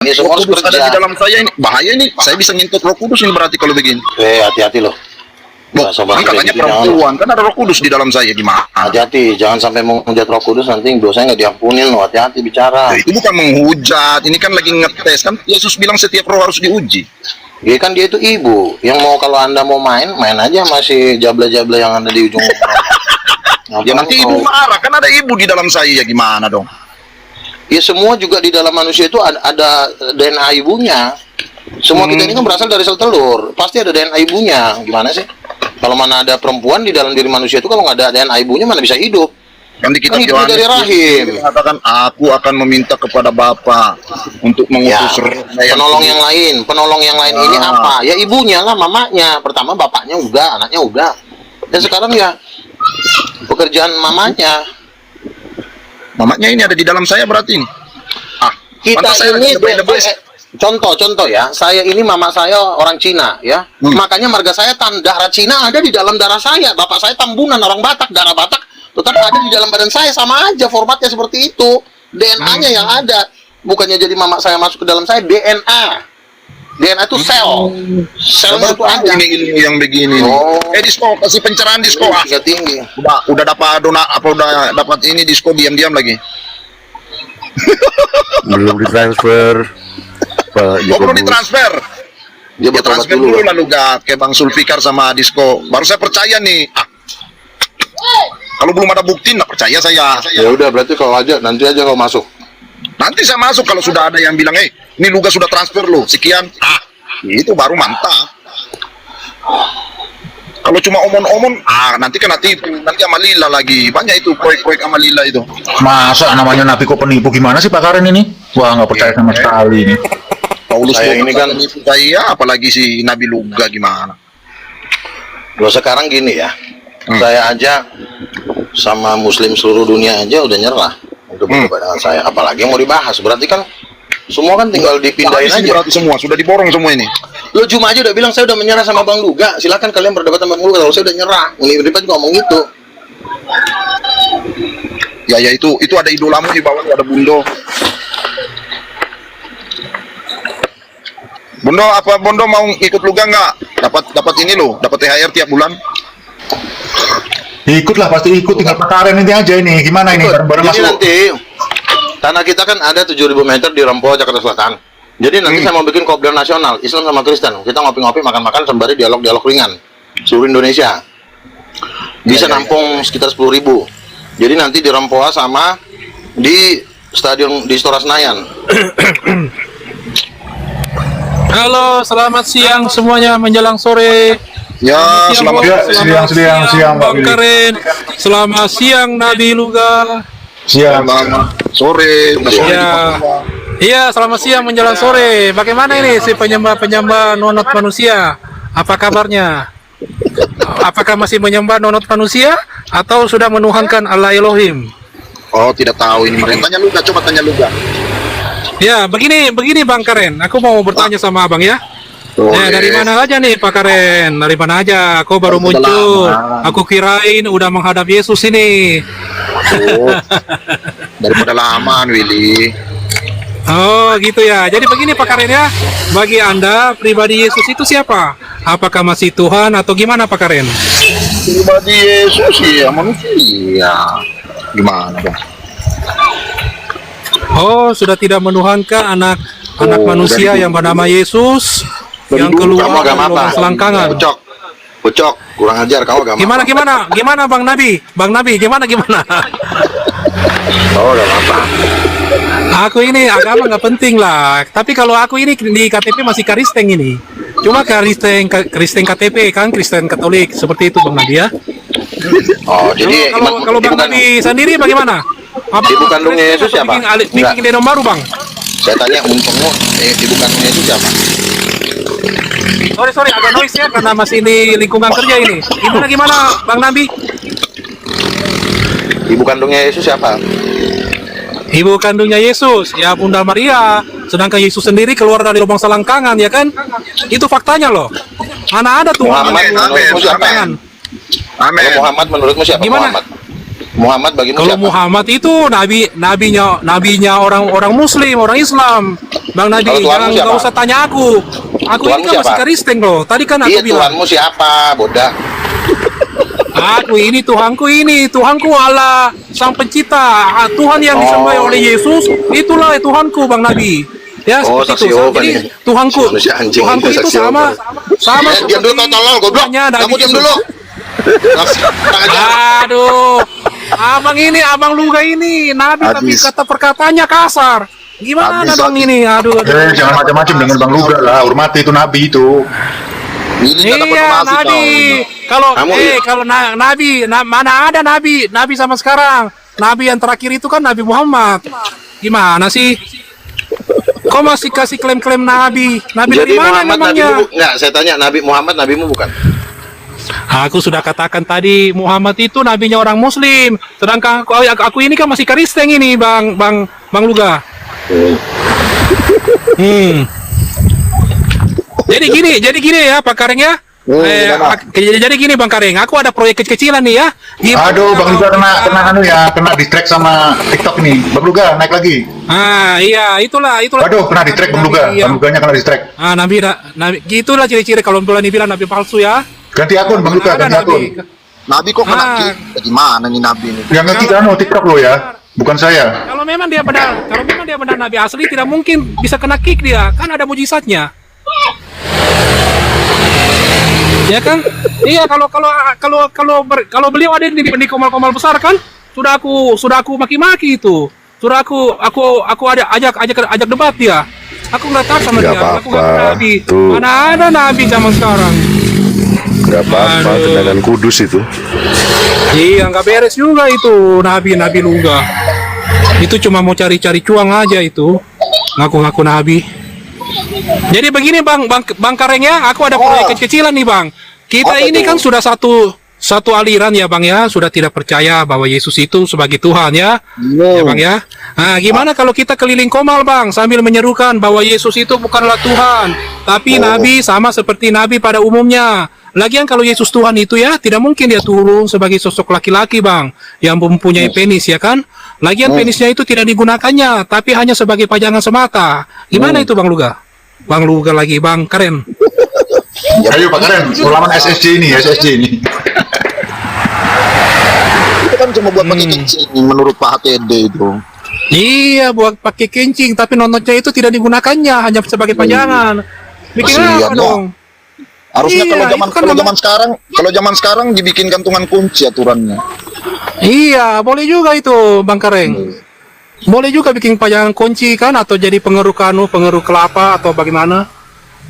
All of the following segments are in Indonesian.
Ini Roh semua harus Kudus ada di kerja. dalam saya ini. Bahaya ini. Saya bisa ngintut Roh Kudus ini berarti kalau begini. Hati-hati loh. Kan katanya perempuan, kan ada Roh Kudus di dalam saya, gimana? Hati-hati, jangan sampai menghujat Roh Kudus nanti dosanya nggak diampunin loh. Hati-hati bicara. Ya, itu bukan menghujat, ini kan lagi ngetes. Kan Yesus bilang setiap roh harus diuji. Dia kan dia itu ibu yang mau, kalau anda mau main aja masih jabla-jabla yang ada di ujung. Ya nanti ibu marah, kan ada ibu di dalam saya, ya gimana dong? Ya semua juga di dalam manusia itu ada DNA ibunya. Semua kita ini kan berasal dari sel telur, pasti ada DNA ibunya. Gimana sih? Kalau mana ada perempuan di dalam diri manusia itu, kalau nggak ada DNA ibunya mana bisa hidup? Kan di kitab Kan Yohanes dari rahim. mengatakan, aku akan meminta kepada Bapa untuk mengutus Penolong yang lain. Penolong yang lain ini apa? Ya ibunya lah, mamanya. Pertama bapaknya udah, anaknya udah. Dan sekarang ya pekerjaan mamanya. Mamanya ini ada di dalam saya berarti ini. Kita pantas saya ini lebay-lebay. contoh ya, saya ini mama saya orang Cina ya. Makanya marga saya darah Cina ada di dalam darah saya. Bapak saya Tambunan orang Batak, darah Batak tetap ada di dalam badan saya, sama aja formatnya seperti itu. DNA-nya yang ada. Bukannya jadi mama saya masuk ke dalam saya, DNA. DNA itu sel. Selnya itu ada. Ini ilmu yang begini. Disko, kasih pencerahan Disko. Tingkat tinggi. Udah dapat udah dapat ini Disko, diam-diam lagi. Belum ditransfer. Pak Oh, belum ditransfer. Dia Ya transfer dulu lalu gak ke Bang Sulfikar sama Disko. Baru saya percaya nih. Kalau belum ada bukti nggak percaya saya. Ya udah, berarti kalau aja nanti aja kalau masuk. Nanti saya masuk kalau sudah ada yang bilang, ini Luga sudah transfer lo, sekian. Itu baru mantap. Kalau cuma omong-omong, nanti kan nanti Amalila lagi. Banyak itu proyek-proyek Amalila itu. Masa namanya Nabi kok penipu, gimana sih Pak Karen ini? Wah, nggak percaya sama sekali ini. Paulus Saya ini kan saya, apalagi si Nabi Luga gimana? Loh sekarang gini ya. Saya aja sama muslim seluruh dunia aja udah nyerah untuk berdebat dengan saya. Apalagi yang mau dibahas. Berarti kan semua kan tinggal dipindahin aja. Berarti semua sudah diborong semua ini. Lo cuma aja udah bilang saya udah menyerah sama Bang Luga. Silakan kalian berdebat sama Bang Luga. Kalau saya udah nyerah, Univerdipat ngomong gitu. Ya itu ada idolamu di bawah, ada Bundo. Bondo mau ikut Luga nggak? Dapat ini loh, dapat THR tiap bulan. Ikutlah, pasti ikut. Tinggal Pak Karen nanti aja ini. Gimana ini? Bareng-bareng Jadi masuk. nanti tanah kita kan ada 7.000 meter di Rempoa, Jakarta Selatan. Jadi nanti saya mau bikin kopdar nasional Islam sama Kristen. Kita ngopi-ngopi, makan-makan sembari dialog-dialog ringan seluruh Indonesia. Bisa nampung sekitar 10.000. Jadi nanti di Rempoa sama di stadion di Istora Senayan. Halo, selamat siang semuanya menjelang sore. Ya, selamat siang, Pak Bang Willy. Karen. Selamat siang Nabi Luga. Siang. sore. Udah sore. Ya. Iya, selamat siang menjelang sore. Bagaimana ini si penyembah-penyembah nonot manusia? Apa kabarnya? Apakah masih menyembah nonot manusia atau sudah menuhankan Allah Elohim? Oh, tidak tahu ini. Tanya Luga, coba tanya Luga. Ya, begini Bang Karen. Aku mau bertanya sama Abang ya. Ya, dari mana aja nih Pak Karen? Dari mana aja? Kau baru muncul. Aku kirain udah menghadap Yesus ini. Daripada lama, Willy. Oh, gitu ya. Jadi begini Pak Karen ya. Bagi Anda, pribadi Yesus itu siapa? Apakah masih Tuhan atau gimana Pak Karen? Pribadi Yesus ya manusia. Gimana dong? Oh, sudah tidak menuhankan anak manusia yang bernama Yesus yang keluar Kamu agama dari apa? lubang selangkangan. Bocok, kurang ajar kau agama. Gimana Bang Nabi? Gimana? Oh, agama apa? Aku ini agama nggak penting lah. Tapi kalau aku ini di KTP masih Kristen ini. Cuma Kristen KTP kan Kristen Katolik seperti itu Bang Nabi ya. Oh, jadi Kalau Bang Nabi sendiri bagaimana? Ibu kandungnya Yesus siapa? Bikin denom baru Bang. Saya tanya mumpungmu, ibu kandungnya Yesus siapa? Sorry agak noise ya karena masih di lingkungan kerja ini. Gimana Bang Nabi? Ibu kandungnya Yesus siapa? Ibu kandungnya Yesus ya Bunda Maria. Sedangkan Yesus sendiri keluar dari lubang selangkangan ya kan? Itu faktanya loh. Mana ada tuh Muhammad menurutmu siapa? Amin. Kalau Muhammad menurutmu siapa? Gimana? Muhammad bagimu Kalau siapa? Muhammad itu nabinya orang Muslim, orang Islam. Bang Nadi, Kalau Tuhanmu jangan siapa? nggak usah tanya aku. Aku ini Tuhanmu kan masih siapa? Kristen loh. Tadi kan aku Iya, bilang, Tuhanmu siapa, bodah? aku ini Tuhanku Allah Sang Pencipta. Tuhan yang disembah oleh Yesus, itulah Tuhanku, Bang Nabi. Ya, Oh, seperti saksi itu. Yehova Jadi nih. Tuhanku, Manusia anjing Tuhanku ini, itu saksi sama Yehova. Diam dulu kau tolol, goblok. Tuhannya Nabi Kamu diam Yesus. dulu. Langsung aja. Aduh, abang Luga ini Nabi tapi Habis. kata perkataannya kasar. Gimana Habis, bang habis. ini? Aduh. Jangan macam-macam dengan Bang Luga lah. Hormati itu Nabi itu. Ini kata Iya penuh Nabi. kau. Kalau Nabi, mana ada Nabi sama sekarang. Nabi yang terakhir itu kan Nabi Muhammad. Gimana sih? Kau masih kasih klaim-klaim Nabi? Nabi Jadi dari mana Muhammad memangnya? nabimu? Enggak, saya tanya Nabi Muhammad nabimu bukan? Aku sudah katakan tadi Muhammad itu nabinya orang Muslim. Sedangkan aku ini kan masih Kristen ini, Bang Luga. Jadi gini ya Pak Kareng ya. Jadi gini Bang Kareng, aku ada proyek kecil-kecilan nih ya. Aduh, Bang Luga kena distract sama TikTok nih. Bang Luga naik lagi. Iya, itulah. Aduh, kena distract Bang Luga. Iya. Bang Luganya kena distract. Nabi, gitulah ciri-ciri kalau bulan dibilang nabi palsu ya. Ganti akun Bang Luga, Ada ganti akun. Nabi kok kena Ah. kick? Gimana nih Nabi ini? Yang ngerti kan TikTok lo ya, bukan saya. Kalau memang dia benar nabi asli, tidak mungkin bisa kena kick dia. Kan ada mujizatnya. Ya kan? Iya, kalau beliau ada di komal-komal besar kan, sudah aku maki-maki itu. Sudah aku ajak debat dia. Aku nggak tahu sama Nggak dia. Aku nggak apa-apa. nabi. Tuh. Mana ada nabi zaman sekarang? Nggak apa-apa, Aduh. tendangan kudus itu. Iya, nggak beres juga itu nabi Luga. Itu cuma mau cari-cari cuang aja itu. Ngaku-ngaku nabi. Jadi begini Bang Kareng ya, aku ada proyek kecilan nih Bang. Kita Apa ini itu? kan sudah satu aliran ya Bang ya, sudah tidak percaya bahwa Yesus itu sebagai Tuhan ya. Ya Bang ya. Nah, gimana kalau kita keliling komal Bang sambil menyerukan bahwa Yesus itu bukanlah Tuhan, tapi nabi sama seperti nabi pada umumnya. Lagian kalau Yesus Tuhan itu ya, tidak mungkin dia turun sebagai sosok laki-laki Bang, yang mempunyai penis ya kan. Lagian penisnya itu tidak digunakannya, tapi hanya sebagai pajangan semata. Gimana itu Bang Luga? Bang Luga lagi, Bang Karen. Ayo Pak Karen, ulaman SSJ ini. Itu kan cuma buat pakai kencing menurut Pak HTD itu. Iya, buat pakai kencing, tapi nontonnya itu tidak digunakannya, hanya sebagai pajangan. Bikin Kasihan apa ya. dong? Harusnya Iya, itu kan kalau zaman sekarang dibikin gantungan kunci aturannya. Iya, boleh juga itu, Bang Kareng. Boleh juga bikin pajangan kunci kan, atau jadi pengeruk pengeruk kelapa atau bagaimana?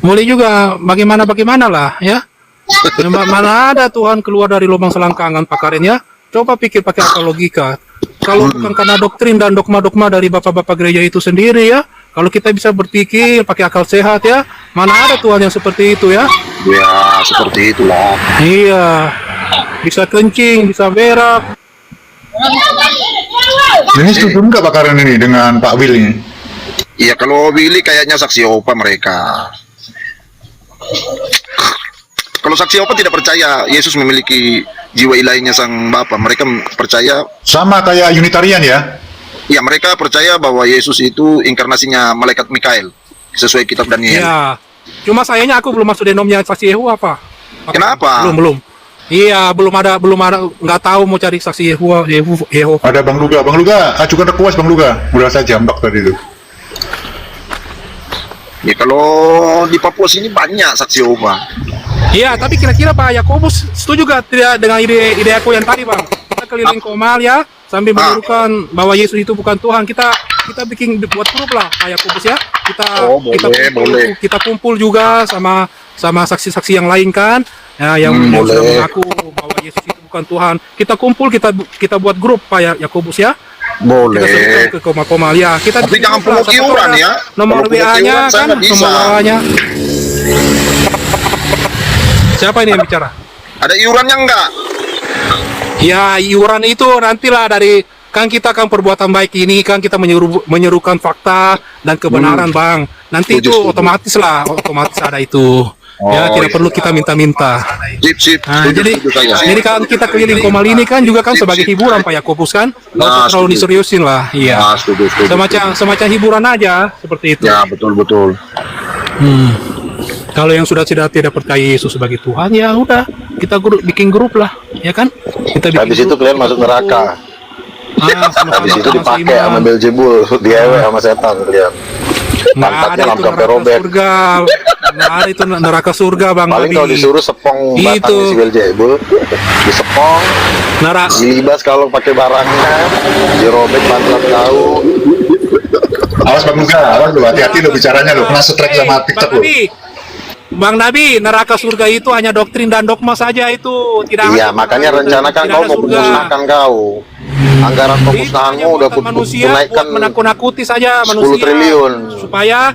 Boleh juga, bagaimana lah ya. Mana ada Tuhan keluar dari lubang selangkangan Pak Karen ya? Coba pikir pakai akal logika. Kalau bukan karena doktrin dan dogma-dogma dari bapak-bapak gereja itu sendiri ya, kalau kita bisa berpikir pakai akal sehat ya, mana ada Tuhan yang seperti itu ya? Ya, seperti itulah. Iya, bisa kencing, bisa berak. Ini setuju nggak Pak Karen ini dengan Pak Will ini? Iya, kalau Willy kayaknya saksi Yehova mereka. Kalau saksi Yehova tidak percaya Yesus memiliki jiwa ilahinya sang Bapa. Mereka percaya, Sama kayak Unitarian ya? ya mereka percaya bahwa Yesus itu inkarnasinya malaikat Mikael sesuai kitab Daniel. Iya. Cuma sayangnya aku belum masuk denomnya saksi Yehova apa? Kenapa? Belum. Iya, belum ada, nggak tahu mau cari saksi Yehova. Ada Bang Luga, ajukan request Bang Luga. Udah saya jambak tadi itu. Ya kalau di Papua sini banyak saksi Yehova. Iya, tapi kira-kira Pak Yakobus setuju gak tidak dengan ide aku yang tadi Bang? Kita keliling komal ya, sambil menyerukan bahwa Yesus itu bukan Tuhan. Kita buat grup lah Pak Yakobus ya. Kita kumpul juga sama saksi-saksi yang lain kan, ya, yang sudah mengaku bahwa Yesus itu bukan Tuhan. Kita kumpul, kita buat grup Pak Yakobus ya. Boleh. Kita serukan ke komal-komal ya. Kita Tapi bikin jangan grup lah, pungut siapa iuran tahu ada ya. Nomor Kalau pungut WA-nya iuran, saya kan, nggak bisa. nomor WA-nya. Siapa ini yang bicara? Ada iurannya enggak? Ya, iuran itu nantilah dari kan kita kan perbuatan baik ini kan kita menyerukan fakta dan kebenaran Bang. Nanti Setuju, itu setuju. otomatis ada itu. Ya, Oh, tidak iya. perlu kita minta-minta. Sip. Nah, Setuju, jadi setuju saya. jadi kan kita keliling Komal ini kan juga kan sebagai hiburan Pak Yakobus kan, nggak usah Nah, terlalu setuju. diseriusin lah, iya. Ah, setuju. Semacam hiburan aja seperti itu. Ya, betul. Hmm. Kalau yang sudah tidak percaya Yesus sebagai Tuhan, ya udah kita bikin grup lah, ya kan? Kita bikin Habis itu grup, kalian kita masuk kumpul. neraka. Sama-sama Habis itu kita dipakai masih sama iman. Belzebul, diewe sama setan kalian. Nggak Pantatnya ada itu langsung sampai neraka robek. surga, nggak ada itu neraka surga Bang Paling Nabi. kalau disuruh sepong batangnya Itu. si Belzebul, disepong, Neraka. dilibas kalau pakai barangnya, dirobek pantat kau. Awas Bang Luga, awas lu, hati-hati lu bicaranya lu, kena strike sama TikTok lu. Bang Nabi, neraka surga itu hanya doktrin dan dogma saja itu, tidak Iya, ada- makanya rencanakan tidak kau ada mau surga. memusnahkan kau. Anggaran Itu hanya pemusnahanmu udah buatan manusia naikkan buat menakut-nakuti saja 10 manusia triliun. supaya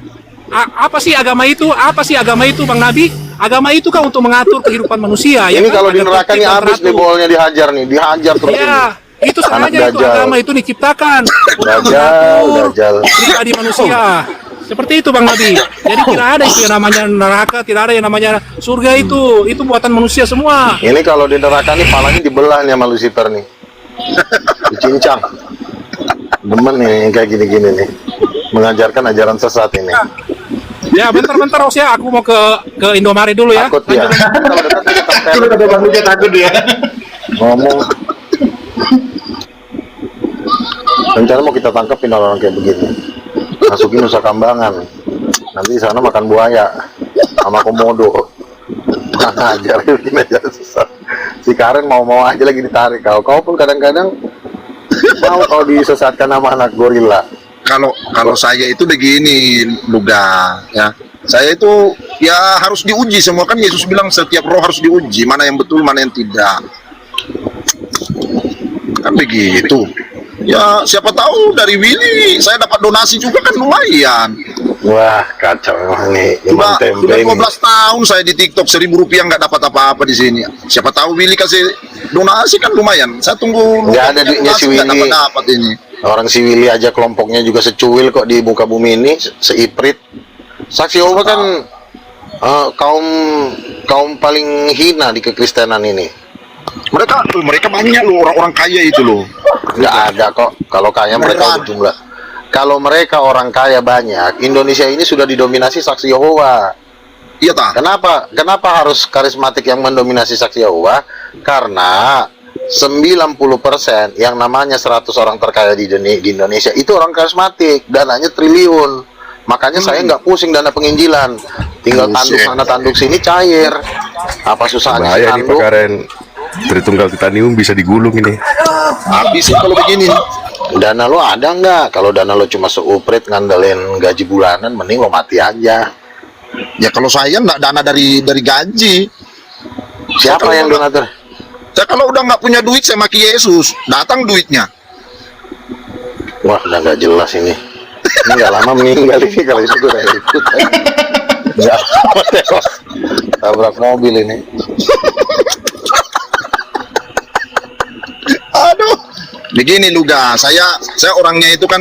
apa sih agama itu? Apa sih agama itu Bang Nabi? Agama itu kan untuk mengatur kehidupan manusia. Ya Ini kan? kalau di Ada neraka tertib nih dan habis nih teratur. bolnya dihajar nih, dihajar terus ini. Ya, itu Anak sengaja itu Dajjal. agama itu diciptakan untuk Dajjal, mengatur Dajjal. pribadi manusia. Seperti itu Bang Nabi. Jadi tidak ada itu yang namanya neraka, tidak ada yang namanya surga itu. Itu buatan manusia semua. Ini kalau di neraka nih palanya dibelah nih sama Lucifer nih. Dicincang. Demen nih kayak gini-gini nih. Mengajarkan ajaran sesat ini. Ya, bentar Os ya, aku mau ke Indomaret dulu ya. Takut ya. Kalau dekat kita Itu tempel. kata Bang Luga takut dia. Ngomong. Rencana mau kita tangkapin orang kayak begini. Masukin Nusa Kambangan. Nanti di sana makan buaya sama komodo. Ngajar bikin ajaran sesat. Si Karen mau-mau aja lagi ditarik kau. Kau pun kadang-kadang mau kau disesatkan sama anak gorila. Kalau saya itu begini, Luga, ya. Saya itu ya harus diuji semua, kan Yesus bilang setiap roh harus diuji, mana yang betul, mana yang tidak. Kan begitu. Ya siapa tahu dari Willy saya dapat donasi juga kan lumayan. Wah, kacau memang nih. Sudah Iman tempe ini. 12 tahun saya di TikTok, 1.000 rupiah nggak dapat apa-apa di sini. Siapa tahu Willy kasih donasi kan lumayan. Saya tunggu. Nggak ada duitnya si donasi, nggak Willy. dapat ini. Orang si Willy aja kelompoknya juga secuil kok di muka bumi ini, seiprit. Saksi Yehova kan kaum paling hina di kekristenan ini. Mereka banyak loh, orang-orang kaya itu loh. Nggak ada kok. Kalau kaya mereka Beneran. berjumlah. Kalau mereka orang kaya banyak, Indonesia ini sudah didominasi saksi Yehova. Iya tak? Kenapa harus karismatik yang mendominasi saksi Yehova? Karena 90% yang namanya 100 orang terkaya di Indonesia itu orang karismatik, dananya triliun. Makanya saya nggak pusing dana penginjilan, tinggal tanduk Buset. sana tanduk sini cair. Apa susahnya sih Bahaya nih Pak tanduk? Karen. Tritunggal Titanium bisa digulung ini. Habis sih kalau begini. Dana lo ada nggak? Kalau dana lo cuma seuprit ngandelin gaji bulanan, mending lo mati aja. Ya kalau saya nggak dana dari gaji. Siapa yang donatur? Saya kalau udah nggak punya duit saya maki Yesus, datang duitnya. Wah, udah nggak jelas ini. Ini nggak lama meninggal ini kalau itu gue udah ikut. Nggak lama tewas. Tabrak mobil ini. Aduh. Begini Luga, saya orangnya itu kan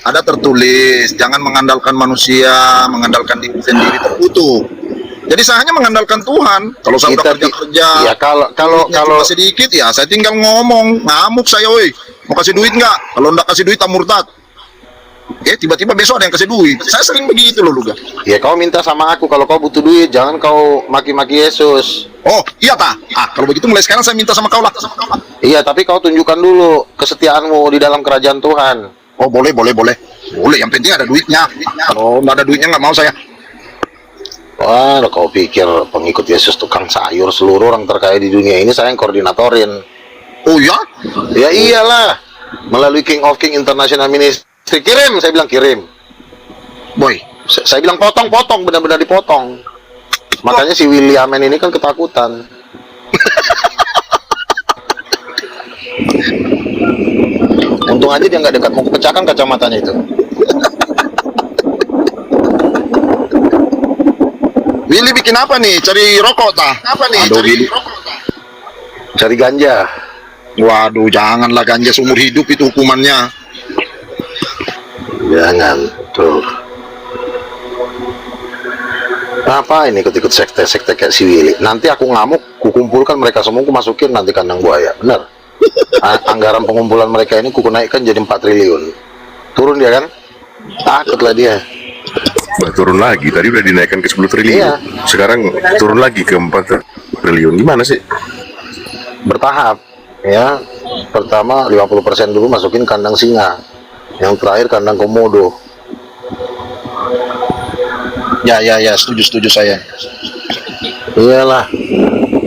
ada tertulis, jangan mengandalkan manusia, mengandalkan diri sendiri, terkutuk. Jadi saya hanya mengandalkan Tuhan. Kalau saya udah kerja-kerja, Ya kalau duitnya cuma sedikit ya, saya tinggal ngomong, ngamuk saya, woi, mau kasih duit nggak? Kalau nggak kasih duit, tak murtad. Tiba-tiba besok ada yang kasih duit. Saya sering begitu loh, Luga. ya kau minta sama aku kalau kau butuh duit, jangan kau maki-maki Yesus. Oh, iya tak? Kalau begitu mulai sekarang saya minta sama kau lah. Iya, tapi kau tunjukkan dulu kesetiaanmu di dalam kerajaan Tuhan. Oh, boleh. Boleh, yang penting ada duitnya. Kalau nggak ada duitnya nggak mau saya. Wah, kau pikir pengikut Yesus tukang sayur, seluruh orang terkaya di dunia ini saya yang koordinatorin. Oh ya? Ya iyalah, melalui King of King International Ministry. Kirim, saya bilang kirim. Boy, Saya bilang potong, benar-benar dipotong. Makanya si Williamen ini kan ketakutan. Untung aja dia nggak dekat, mau kupecahkan kacamatanya itu. Willy bikin apa nih? Cari rokok tah? Apa nih? Aduh, Willy. Cari ganja. Waduh, janganlah ganja seumur hidup itu hukumannya. Jangan, tuh. Apa ini ikut-ikut sekte-sekte kayak si Willy? Nanti aku ngamuk, kukumpulkan mereka semua, aku masukin nanti kandang buaya. Bener. Anggaran pengumpulan mereka ini kuku naikkan jadi 4 triliun. Turun dia kan? Takutlah dia. Bah, turun lagi. Tadi udah dinaikkan ke 10 triliun. Iya. Sekarang turun lagi ke 4 triliun. Gimana sih? Bertahap ya. Pertama 50% dulu masukin kandang singa. Yang terakhir kandang komodo. Ya, setuju saya. Iyalah.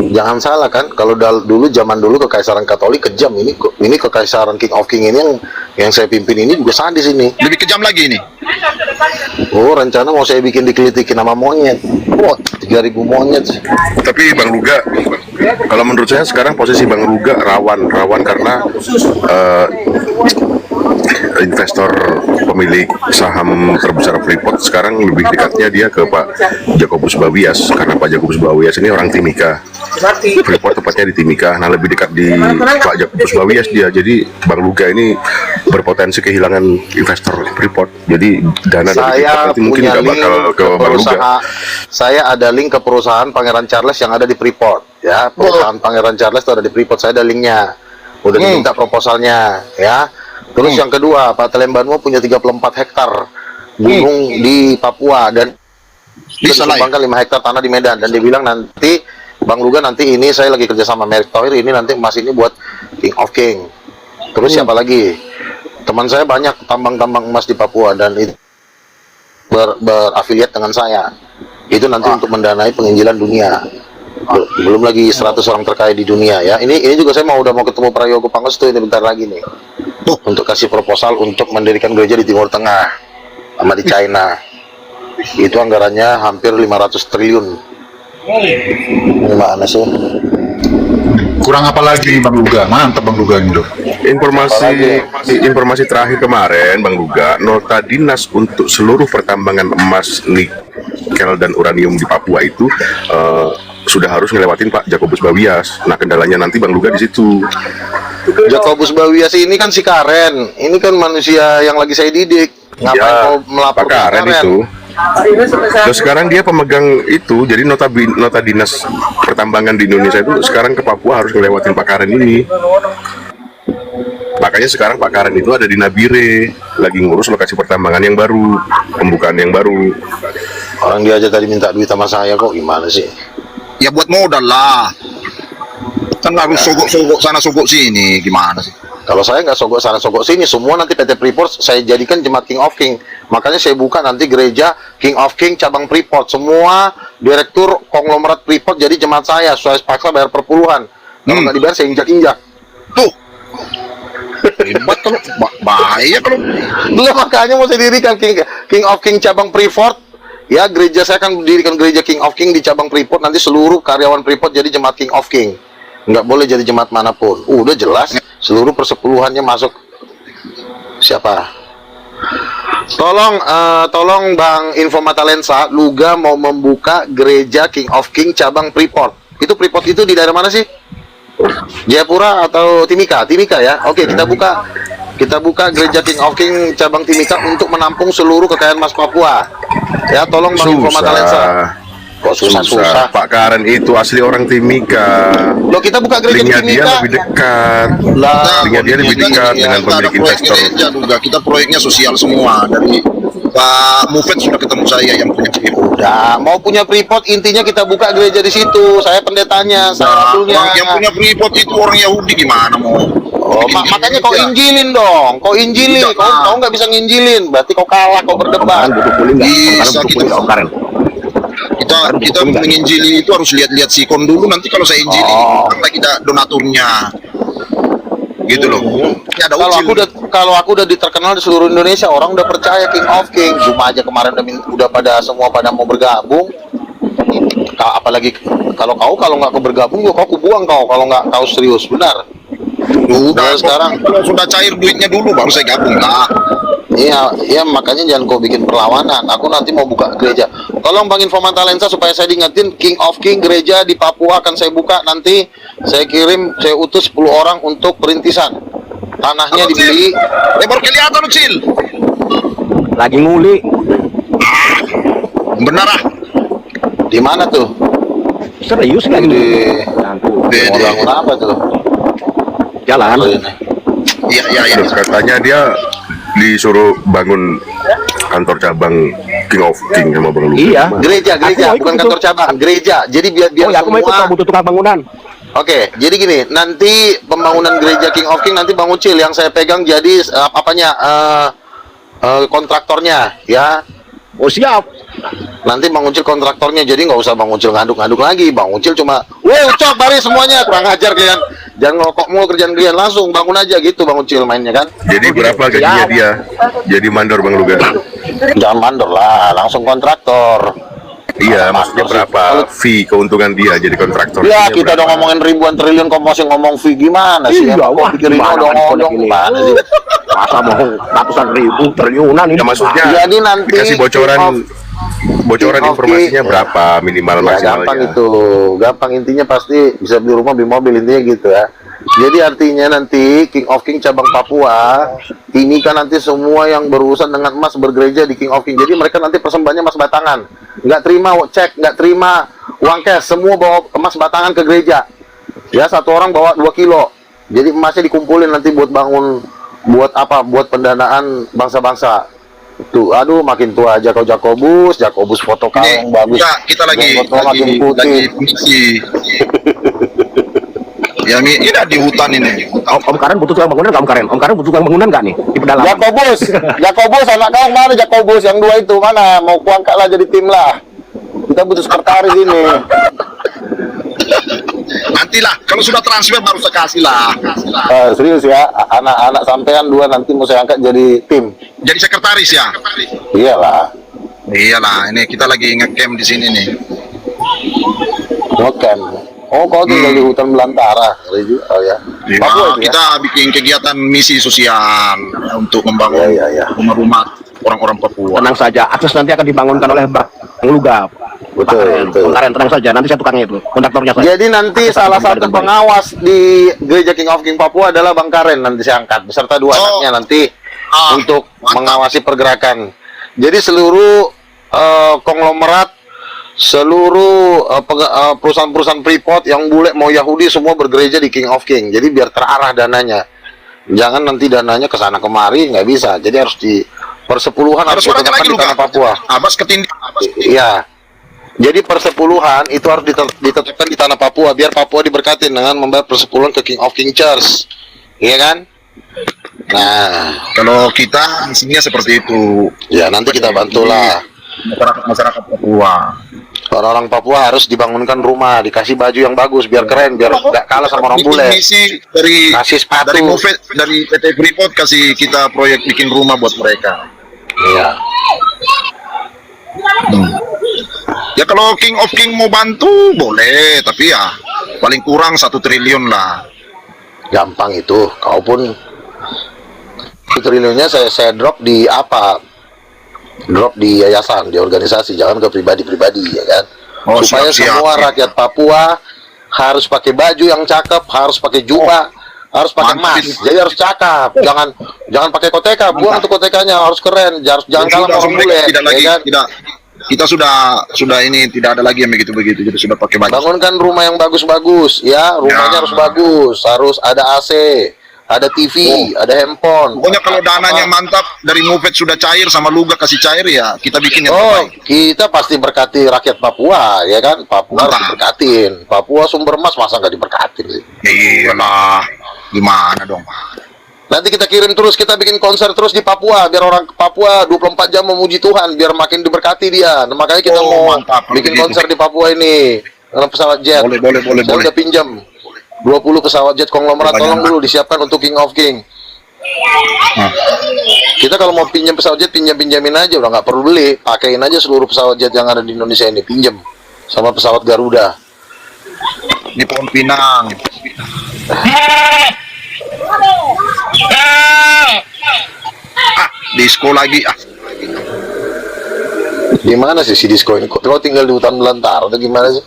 Jangan salah kan, kalau dulu zaman dulu kekaisaran Katolik kejam, ini kekaisaran King of King ini yang saya pimpin ini juga sadis ini. Lebih kejam lagi ini. Oh, rencana mau saya bikin dikelitikin sama monyet. Wah, 3.000 monyet. Tapi Bang Luga, kalau menurut saya sekarang posisi Bang Luga rawan karena investor pemilik saham terbesar Freeport sekarang lebih dekatnya dia ke Pak Jacobus Bawias, karena Pak Jacobus Bawias ini orang Timika. Freeport tepatnya di Timika, nah lebih dekat di Pak Jacobus Bawias dia. Jadi Bang Luga ini berpotensi kehilangan investor Freeport. Jadi dana dari Freeport nanti mungkin nggak bakal ke Bang Luga. Saya ada link ke perusahaan Pangeran Charles yang ada di Freeport. Ya, perusahaan Pangeran Charles itu ada di Freeport. Saya ada linknya. Udah diminta proposalnya, ya. Terus yang kedua, Pak Telembanwo punya 34 hektar gunung di Papua dan disumbangkan 5 hektar tanah di Medan, dan dia bilang nanti Bang Luga nanti ini saya lagi kerja sama Merek Thohir, ini nanti emas ini buat King of King. Terus siapa lagi? Teman saya banyak tambang-tambang emas di Papua dan itu berafiliat dengan saya. Itu nanti untuk mendanai penginjilan dunia. Belum lagi 100 orang terkaya di dunia ya. Ini juga saya udah mau ketemu Prayogo Pangestu ini bentar lagi nih. Untuk kasih proposal untuk mendirikan gereja di Timur Tengah sama di China. Itu anggarannya hampir 500 triliun. Gimana sih? Kurang apa lagi Bang Luga? Mantap Bang Luga ini loh. Informasi terakhir kemarin Bang Luga, nota dinas untuk seluruh pertambangan emas, nikel dan uranium di Papua itu sudah harus ngelewatin Pak Jacobus Bawias. Nah, kendalanya nanti Bang Luga di situ. Jacobus Bawias ini kan si Karen. Ini kan manusia yang lagi saya didik. Ngapain Ya, kau melapor Pak ke Karen itu. Terus sekarang dia pemegang itu, jadi nota dinas pertambangan di Indonesia itu sekarang ke Papua harus ngelewatin Pak Karen ini. Makanya sekarang Pak Karen itu ada di Nabire, lagi ngurus lokasi pertambangan yang baru, pembukaan yang baru. Orang dia aja tadi minta duit sama saya kok, gimana sih? Ya buat modal lah. Kan harus sogok-sogok sana sogok sini, gimana sih? Kalau saya nggak sogok sana sogok sini, semua nanti PT Freeport saya jadikan jemaat King of King. Makanya saya buka nanti gereja King of King cabang Freeport. Semua direktur konglomerat Freeport jadi jemaat saya. Saya paksa bayar per puluhan. Kalau nggak dibayar saya injak-injak. Tuh. Hebat kalau bahaya kalau. Belum, makanya mau saya dirikan King of King cabang Freeport. Ya, gereja saya akan mendirikan gereja King of King di cabang Freeport. Nanti seluruh karyawan Freeport jadi jemaat King of King. Nggak boleh jadi jemaat manapun. Udah jelas, seluruh persepuluhannya masuk. Siapa? Tolong Bang Infomata Lensa, Luga mau membuka gereja King of King cabang Freeport. Itu Freeport itu di daerah mana sih? Jayapura atau Timika? Timika ya. Oke, kita buka gereja King of King cabang Timika untuk menampung seluruh kekayaan Mas Papua. Ya, tolong Bang Infomata Lensa. Kok susah-susah? Pak Karen itu asli orang Timika. Loh, kita buka gereja di Linknya dia Timika. lebih dekat. Lah, Linknya dia lebih dekat dengan pemilik investor. Kita proyeknya sosial semua. Dari Pak Mufet sudah ketemu saya yang punya Freeport. udah mau punya Freeport, intinya kita buka gereja di situ. Saya pendetanya, saya rasulnya. Yang punya Freeport itu orang Yahudi, gimana mau? Oh, makanya kau injilin dong. Kau injili. Tidak, Kau nggak bisa nginjilin. Berarti kau kalah, kau berdebat. Bisa kita menginjili itu harus lihat-lihat sikon dulu, nanti kalau saya injili kita donaturnya gitu loh. Ini ada Kalau aku udah terkenal di seluruh Indonesia, orang udah percaya King of King. Cuma aja kemarin udah pada mau bergabung. Apalagi kalau nggak bergabung, kau buang kalau nggak kau serius, benar. udah Sekarang kalau sudah cair duitnya dulu baru saya gabung lah. Iya, makanya jangan kau bikin perlawanan. Aku nanti mau buka gereja. Tolong Bang Infomata Lensa supaya saya diingetin King of King gereja di Papua akan saya buka nanti. Saya utus 10 orang untuk perintisan. Tanahnya dibeli. Baru kelihatan lu, Cil. Lagi nguli. Benar ah. Di mana tuh? Serius lagi. Di Bede. mau bangun apa tuh? Jalan. Oh, ini. Iya. Terus katanya dia disuruh bangun kantor cabang King of King sama Bang Luga. Iya. Gereja, Aku mau ikut bukan itu. kantor cabang, gereja. Jadi biar Oh ya, aku mau ikut, semua. Pak, butuh tukang bangunan. Oke, jadi gini, nanti pembangunan gereja King of King nanti Bang Ucil yang saya pegang jadi kontraktornya, ya. Oh siap. Nanti Bang Ucil kontraktornya, jadi nggak usah Bang Ucil ngaduk-ngaduk lagi. Bang Ucil cuma, weh ucap baris semuanya, kurang ajar kalian. Jangan ngelokok mulu kerjaan kalian, langsung bangun aja gitu Bang Ucil mainnya kan. Jadi berapa gajinya dia? Jadi mandor Bang Luga. Jangan mandor lah, langsung kontraktor. Iya, Mandor maksudnya sih. berapa fee keuntungan dia jadi kontraktor? Ya, Fee-nya kita berapa? udah ngomongin ribuan triliun kok masih ngomong fee gimana sih? Iya, Emang wah, kok pikirin gimana odong-odong kan ini? gimana sih? Masa mau ratusan ribu triliunan ini. Ya maksudnya Jadi nanti dikasih bocoran King of informasinya King. berapa minimal Ya maksimalnya. gampang itu, gampang intinya pasti bisa beli rumah, beli mobil intinya gitu ya. Jadi artinya nanti King of King cabang Papua ini kan nanti semua yang berurusan dengan emas bergereja di King of King. Jadi mereka nanti persembahannya emas batangan, nggak terima cek, nggak terima uang cash, semua bawa emas batangan ke gereja. Ya satu orang bawa 2 kilo. Jadi emasnya dikumpulin nanti buat bangun, buat apa? Buat pendanaan bangsa-bangsa. Tuh, aduh makin tua aja kau Jakobus foto kau yang bagus. Kita lagi Yang foto makin putih. misi. Ya ini ada di hutan ini. Om Karen butuh tukang bangunan nggak Om Karen? Om Karen butuh tukang bangunan nggak nih di pedalaman? Jakobus anak kau mana Jakobus yang 2 itu mana? Mau kuangkat lah jadi tim lah. Kita butuh sekretaris ini. Nantilah kalau sudah transfer baru saya kasih lah. Serius ya, anak-anak sampean 2 nanti mau saya angkat jadi tim. Jadi sekretaris ya. Iyalah, Iyalah, ini kita lagi nge-camp di sini nih. ngecamp. Oh, kau tinggal di hutan belantara. Oh ya. Ya, Papua itu ya? kita bikin kegiatan misi sosial untuk membangun Ya. rumah-rumah orang-orang Papua. Tenang saja, akses nanti akan dibangunkan oleh Bang Luga. Betul. Bang Karen tenang saja, nanti saya tukangnya itu, kontraktornya saya. Jadi nanti Akses salah akan satu dibangun dengan baik. pengawas di Gereja King of King Papua adalah Bang Karen, nanti saya angkat beserta 2 anaknya nanti untuk mantap. mengawasi pergerakan. Jadi seluruh konglomerat, seluruh perusahaan-perusahaan Freeport yang bule mau Yahudi semua bergereja di King of King. Jadi biar terarah dananya. Jangan nanti dananya ke sana kemari, nggak bisa. Jadi harus di persepuluhan Ada harus suaranya ditetapkan lagi di lu tanah Papua. Abbas ketindih. Iya. Jadi persepuluhan itu harus ditetapkan di tanah Papua biar Papua diberkati dengan membayar persepuluhan ke King of King Church. Iya kan? Nah, Kalau kita isinya seperti itu. ya nanti kita bantulah. Masyarakat Papua. Orang-orang Papua harus dibangunkan rumah, dikasih baju yang bagus biar keren, biar nggak kalah sama orang bule. Misi dari Kasih sepatu. dari PT Freeport kasih kita proyek bikin rumah buat mereka. Iya. Ya kalau King of King mau bantu boleh, tapi ya paling kurang 1 triliun lah. Gampang itu. Kau pun triliunnya saya drop di apa? Drop di yayasan, di organisasi, jangan ke pribadi-pribadi ya kan. Oh, Supaya siap. semua rakyat Papua harus pakai baju yang cakep, harus pakai jubah, harus pakai mantap emas. ini. Jadi harus cakep. Jangan pakai koteka, buang tuh kotekanya, harus keren. Jangan kalah sama orang bule, tidak lagi, ya kan? tidak. Kita sudah ini tidak ada lagi yang begitu-begitu, jadi sudah pakai baju. Bangunkan rumah yang bagus-bagus ya, rumahnya Ya. harus bagus, harus ada AC, ada TV, ada handphone. Pokoknya kalau dananya mantap dari Mufet sudah cair sama Luga kasih cair ya, kita bikin yang Oh, terbaik. kita pasti berkati rakyat Papua, ya kan? Papua harus Mantap. diberkatin. Papua sumber emas masa nggak diberkatin sih? Iyalah, gimana dong? Nanti kita kirim terus, kita bikin konser terus di Papua, biar orang Papua 24 jam memuji Tuhan, biar makin diberkati dia. Nah, makanya kita Oh, mau mantap, kalau bikin begitu. konser di Papua ini dengan pesawat jet. Boleh. Saya udah pinjam 20 pesawat jet konglomerat, Banyak. tolong dulu disiapkan untuk King of King. Nah, Kita kalau mau pinjam pesawat jet, pinjamin aja, udah nggak perlu beli, pakein aja seluruh pesawat jet yang ada di Indonesia ini, pinjam sama pesawat Garuda. di Pohon Pinang. Disco lagi. Di mana sih si Disco ini? Kau tinggal di hutan belantara atau gimana sih?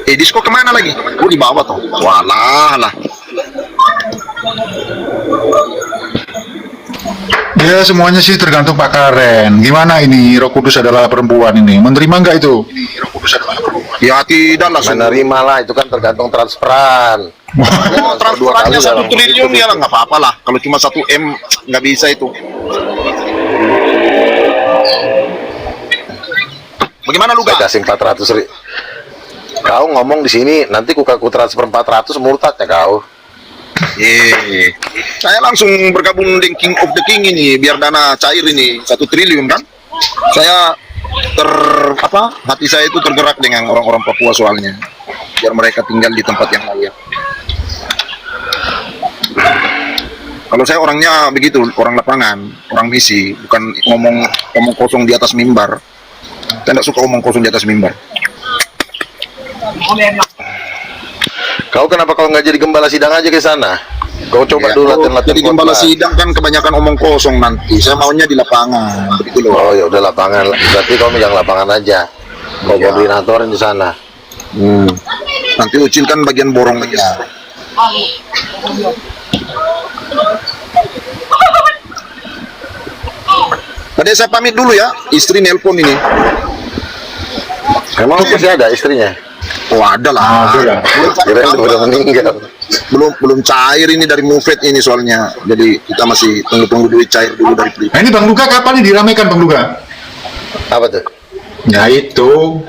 Disco kemana lagi? Oh, di bawah tuh. Walah lah. Ya semuanya sih tergantung Pak Karen. Gimana ini Roh Kudus adalah perempuan ini? Menerima nggak itu? Ya tidaklah. Menerima lah, itu kan tergantung transferan. Mau transferannya 1 dalam triliun itu. ya lah, nggak apa-apa lah. Kalau cuma 1 M nggak bisa itu. Bagaimana lu Saya gak? kasih 400 ribu. Kau ngomong di sini, nanti ku transfer 400 murtad ya kau. Saya langsung bergabung dengan King of the King ini biar dana cair ini 1 triliun kan. Saya hati saya itu tergerak dengan orang-orang Papua soalnya. Biar mereka tinggal di tempat yang layak. Kalau saya orangnya begitu, orang lapangan, orang misi, bukan ngomong kosong di atas mimbar. Saya tidak suka omong kosong di atas mimbar. Kau kenapa kau nggak jadi gembala sidang aja ke sana? Kau coba dulu latihan-latihan. Jadi gembala khotbah. sidang kan kebanyakan omong kosong nanti. Saya maunya di lapangan, begitu loh. Oh ya udah lapangan. Berarti kau megang lapangan aja. Kau koordinatorin di sana. Nanti Ucil kan bagian borong aja. Tadi saya pamit dulu ya, istri nelpon ini. Emang masih ada istrinya? Oh ada lah. Kirain udah meninggal. Belum cair ini dari Mufet ini soalnya. Jadi kita masih tunggu duit cair dulu dari Pripot. Nah ini Bang Luka kapan nih diramaikan Bang Luka? Apa tuh? Ya itu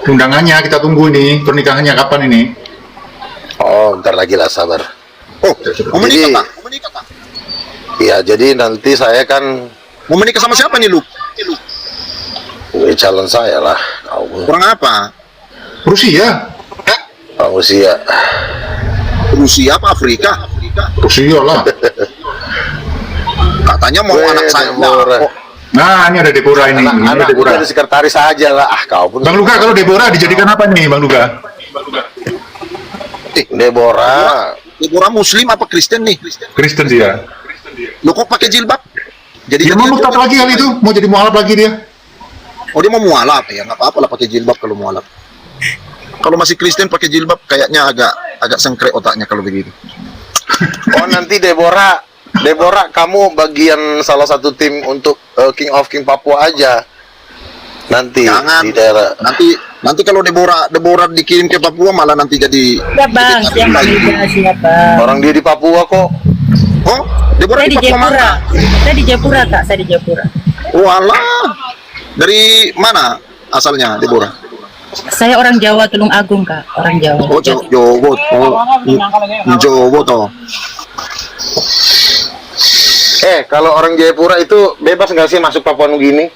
undangannya kita tunggu nih, pernikahannya kapan ini? Oh, bentar lagi lah, sabar. Oh, mau menikah Jadi- Pak? Mau menikah Pak? Iya, jadi nanti saya kan Mau menikah sama siapa nih lu? calon saya lah. Kau Orang apa? Rusia? usia. Rusia apa Afrika? Rusia lah. Katanya mau Weh, anak saya. Deborah. Oh, Nah ini ada Deborah ini. Ini Anak Deborah. jadi sekretaris aja lah. Ah, kau pun. Bang Luka kalau Deborah dijadikan apa nih Bang Luka? Deborah. Deborah Muslim apa Kristen nih? Kristen dia. Lo kok pakai jilbab? Jadi Dia mau murtad lagi kali itu, mau jadi mualaf lagi dia. Oh dia mau mualaf ya, nggak apa-apa lah pakai jilbab kalau mualaf. Kalau masih Kristen pakai jilbab kayaknya agak sengkrek otaknya kalau begitu. Oh, nanti Deborah, kamu bagian salah satu tim untuk King of King Papua aja. Nanti Jangan. di daerah. Nanti kalau Deborah dikirim ke Papua malah nanti jadi. Ya bang, jadi siapa lagi. siapa? Orang dia di Papua kok. Oh, Deborah Saya di di Papua Jayapura. mana? Saya di Jayapura kak, saya di Jayapura. Walah. Dari mana asalnya Deborah? Saya orang Jawa, Tulung Agung kak, orang Jawa. Oh, Jowo. Jowo toh. Kalau orang Jayapura itu bebas nggak sih masuk Papua Nugini?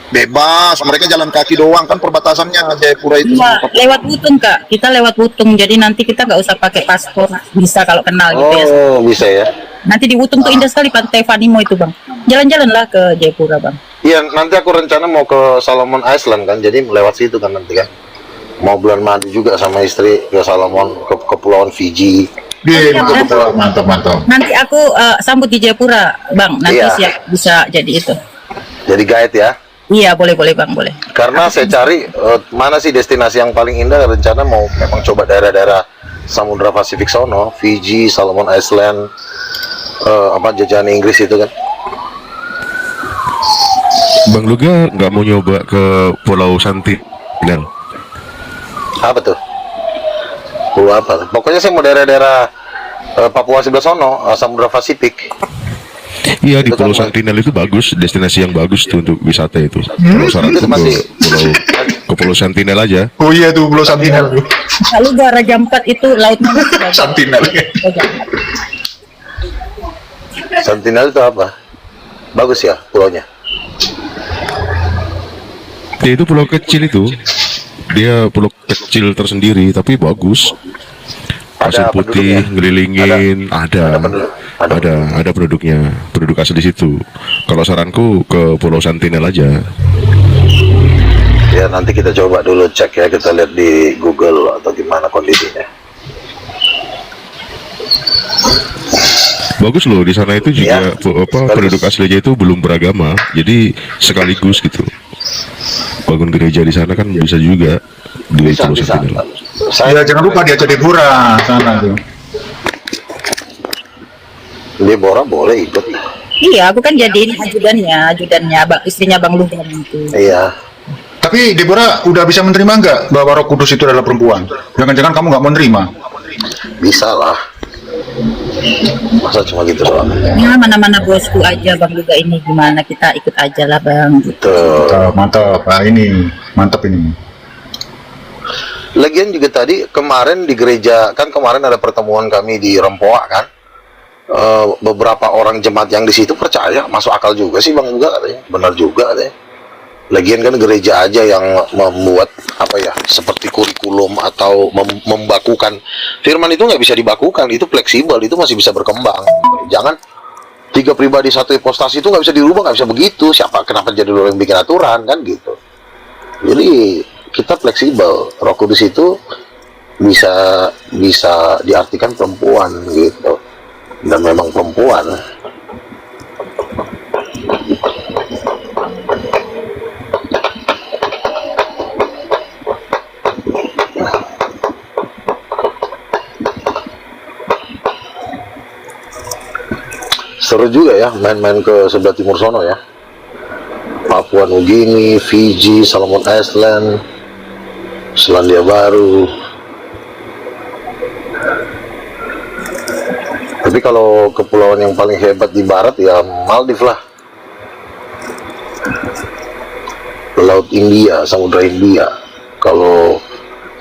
Bebas, mereka jalan kaki doang kan perbatasannya Jayapura itu. Iya, lewat Wutung kak. Kita lewat Wutung, jadi nanti kita nggak usah pakai paspor, bisa kalau kenal gitu ya. Oh, bisa ya. Nanti di Wutung tuh indah sekali Pantai Vanimo itu bang. Jalan-jalan lah ke Jayapura bang. Iya, nanti aku rencana mau ke Solomon Island kan, jadi lewat situ kan nanti kan. Mau bulan madu juga sama istri ke Solomon, ke Kepulauan Fiji. Dia mantap. Nanti aku sambut di Jayapura bang. Nanti Iya. siap bisa jadi itu. Jadi guide ya. Iya boleh bang boleh. Karena saya cari mana sih destinasi yang paling indah, rencana mau memang coba daerah-daerah Samudra Pasifik sono, Fiji, Solomon Island, jajahan Inggris itu kan. Bang Luga nggak mau nyoba ke Pulau Sentinel? Apa tuh? Pulau apa? Pokoknya saya mau daerah-daerah Papua sebelah sono, Samudra Pasifik. Iya, di Itu kan Pulau Sentinel itu bagus, destinasi yang bagus tuh untuk wisata itu. Kalau Itu saranku masih- ke Pulau Sentinel aja. Oh iya tuh Pulau Sentinel tuh. Lalu gua Raja 4 itu laut mana? Sentinel. Sentinel itu apa? Bagus ya pulaunya. Dia itu pulau kecil itu. Dia pulau kecil tersendiri tapi bagus. Pasir Ada putih penduduknya? ngelilingin, Ada ada penduduknya, penduduk asli situ. Kalau saranku ke Pulau Sentinel aja. Ya nanti kita coba dulu cek ya, kita lihat di Google atau gimana kondisinya. Bagus loh, di sana itu juga Sekaligus. penduduk aslinya itu belum beragama, jadi sekaligus gitu. Bangun gereja di sana kan bisa juga di Bisa, Pulau bisa. Sentinel. Ya Saya jangan lupa diajak Deborah sana tuh. Deborah boleh ikut. Iya, aku kan jadi ini ajudannya, istrinya Bang Lugan itu. Iya. Tapi Deborah udah bisa menerima nggak bahwa Roh Kudus itu adalah perempuan? Jangan-jangan kamu nggak mau menerima? Bisa lah. Masa cuma gitu doang. Ya, mana-mana bosku aja Bang Lugan ini, gimana kita ikut aja lah Bang. Betul. Mantap, ini mantap ini. Lagian juga tadi kemarin di gereja, kan kemarin ada pertemuan kami di Rempoa kan. Beberapa orang jemaat yang di situ percaya, masuk akal juga sih Bang juga katanya. Benar juga katanya. Lagian kan gereja aja yang membuat apa ya, seperti kurikulum atau membakukan. Firman itu nggak bisa dibakukan, itu fleksibel, itu masih bisa berkembang. Jangan 3 pribadi 1 hipostas itu nggak bisa dirubah, nggak bisa begitu. Kenapa jadi lo yang bikin aturan kan gitu. Jadi kita fleksibel. Roh Kudus itu bisa diartikan perempuan gitu, dan memang perempuan. Seru juga ya main-main ke sebelah timur sono ya, Papua Nugini, Fiji, Solomon Island, Selandia Baru. Tapi kalau kepulauan yang paling hebat di barat ya Maldives lah. Laut India, Samudra India. Kalau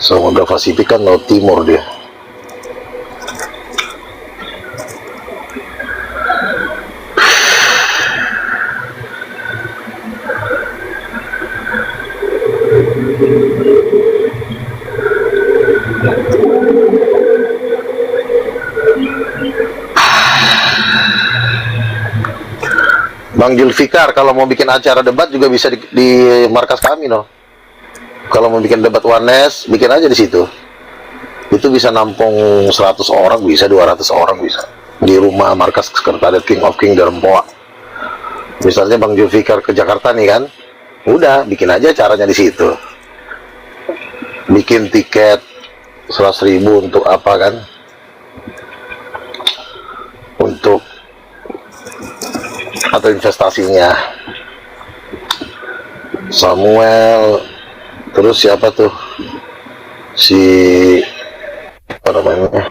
Samudra Pasifik kan Laut Timur dia. Bang Julfikar, kalau mau bikin acara debat juga bisa di markas kami, no. Kalau mau bikin debat Warnes, bikin aja di situ. Itu bisa nampung 100 orang, bisa 200 orang bisa. Di rumah markas sekretariat King of King di Rempoa. Misalnya Bang Julfikar ke Jakarta nih kan, udah bikin aja acaranya di situ. Bikin tiket 100.000 untuk apa kan? Untuk atau investasinya Samuel, terus siapa tuh si apa namanya,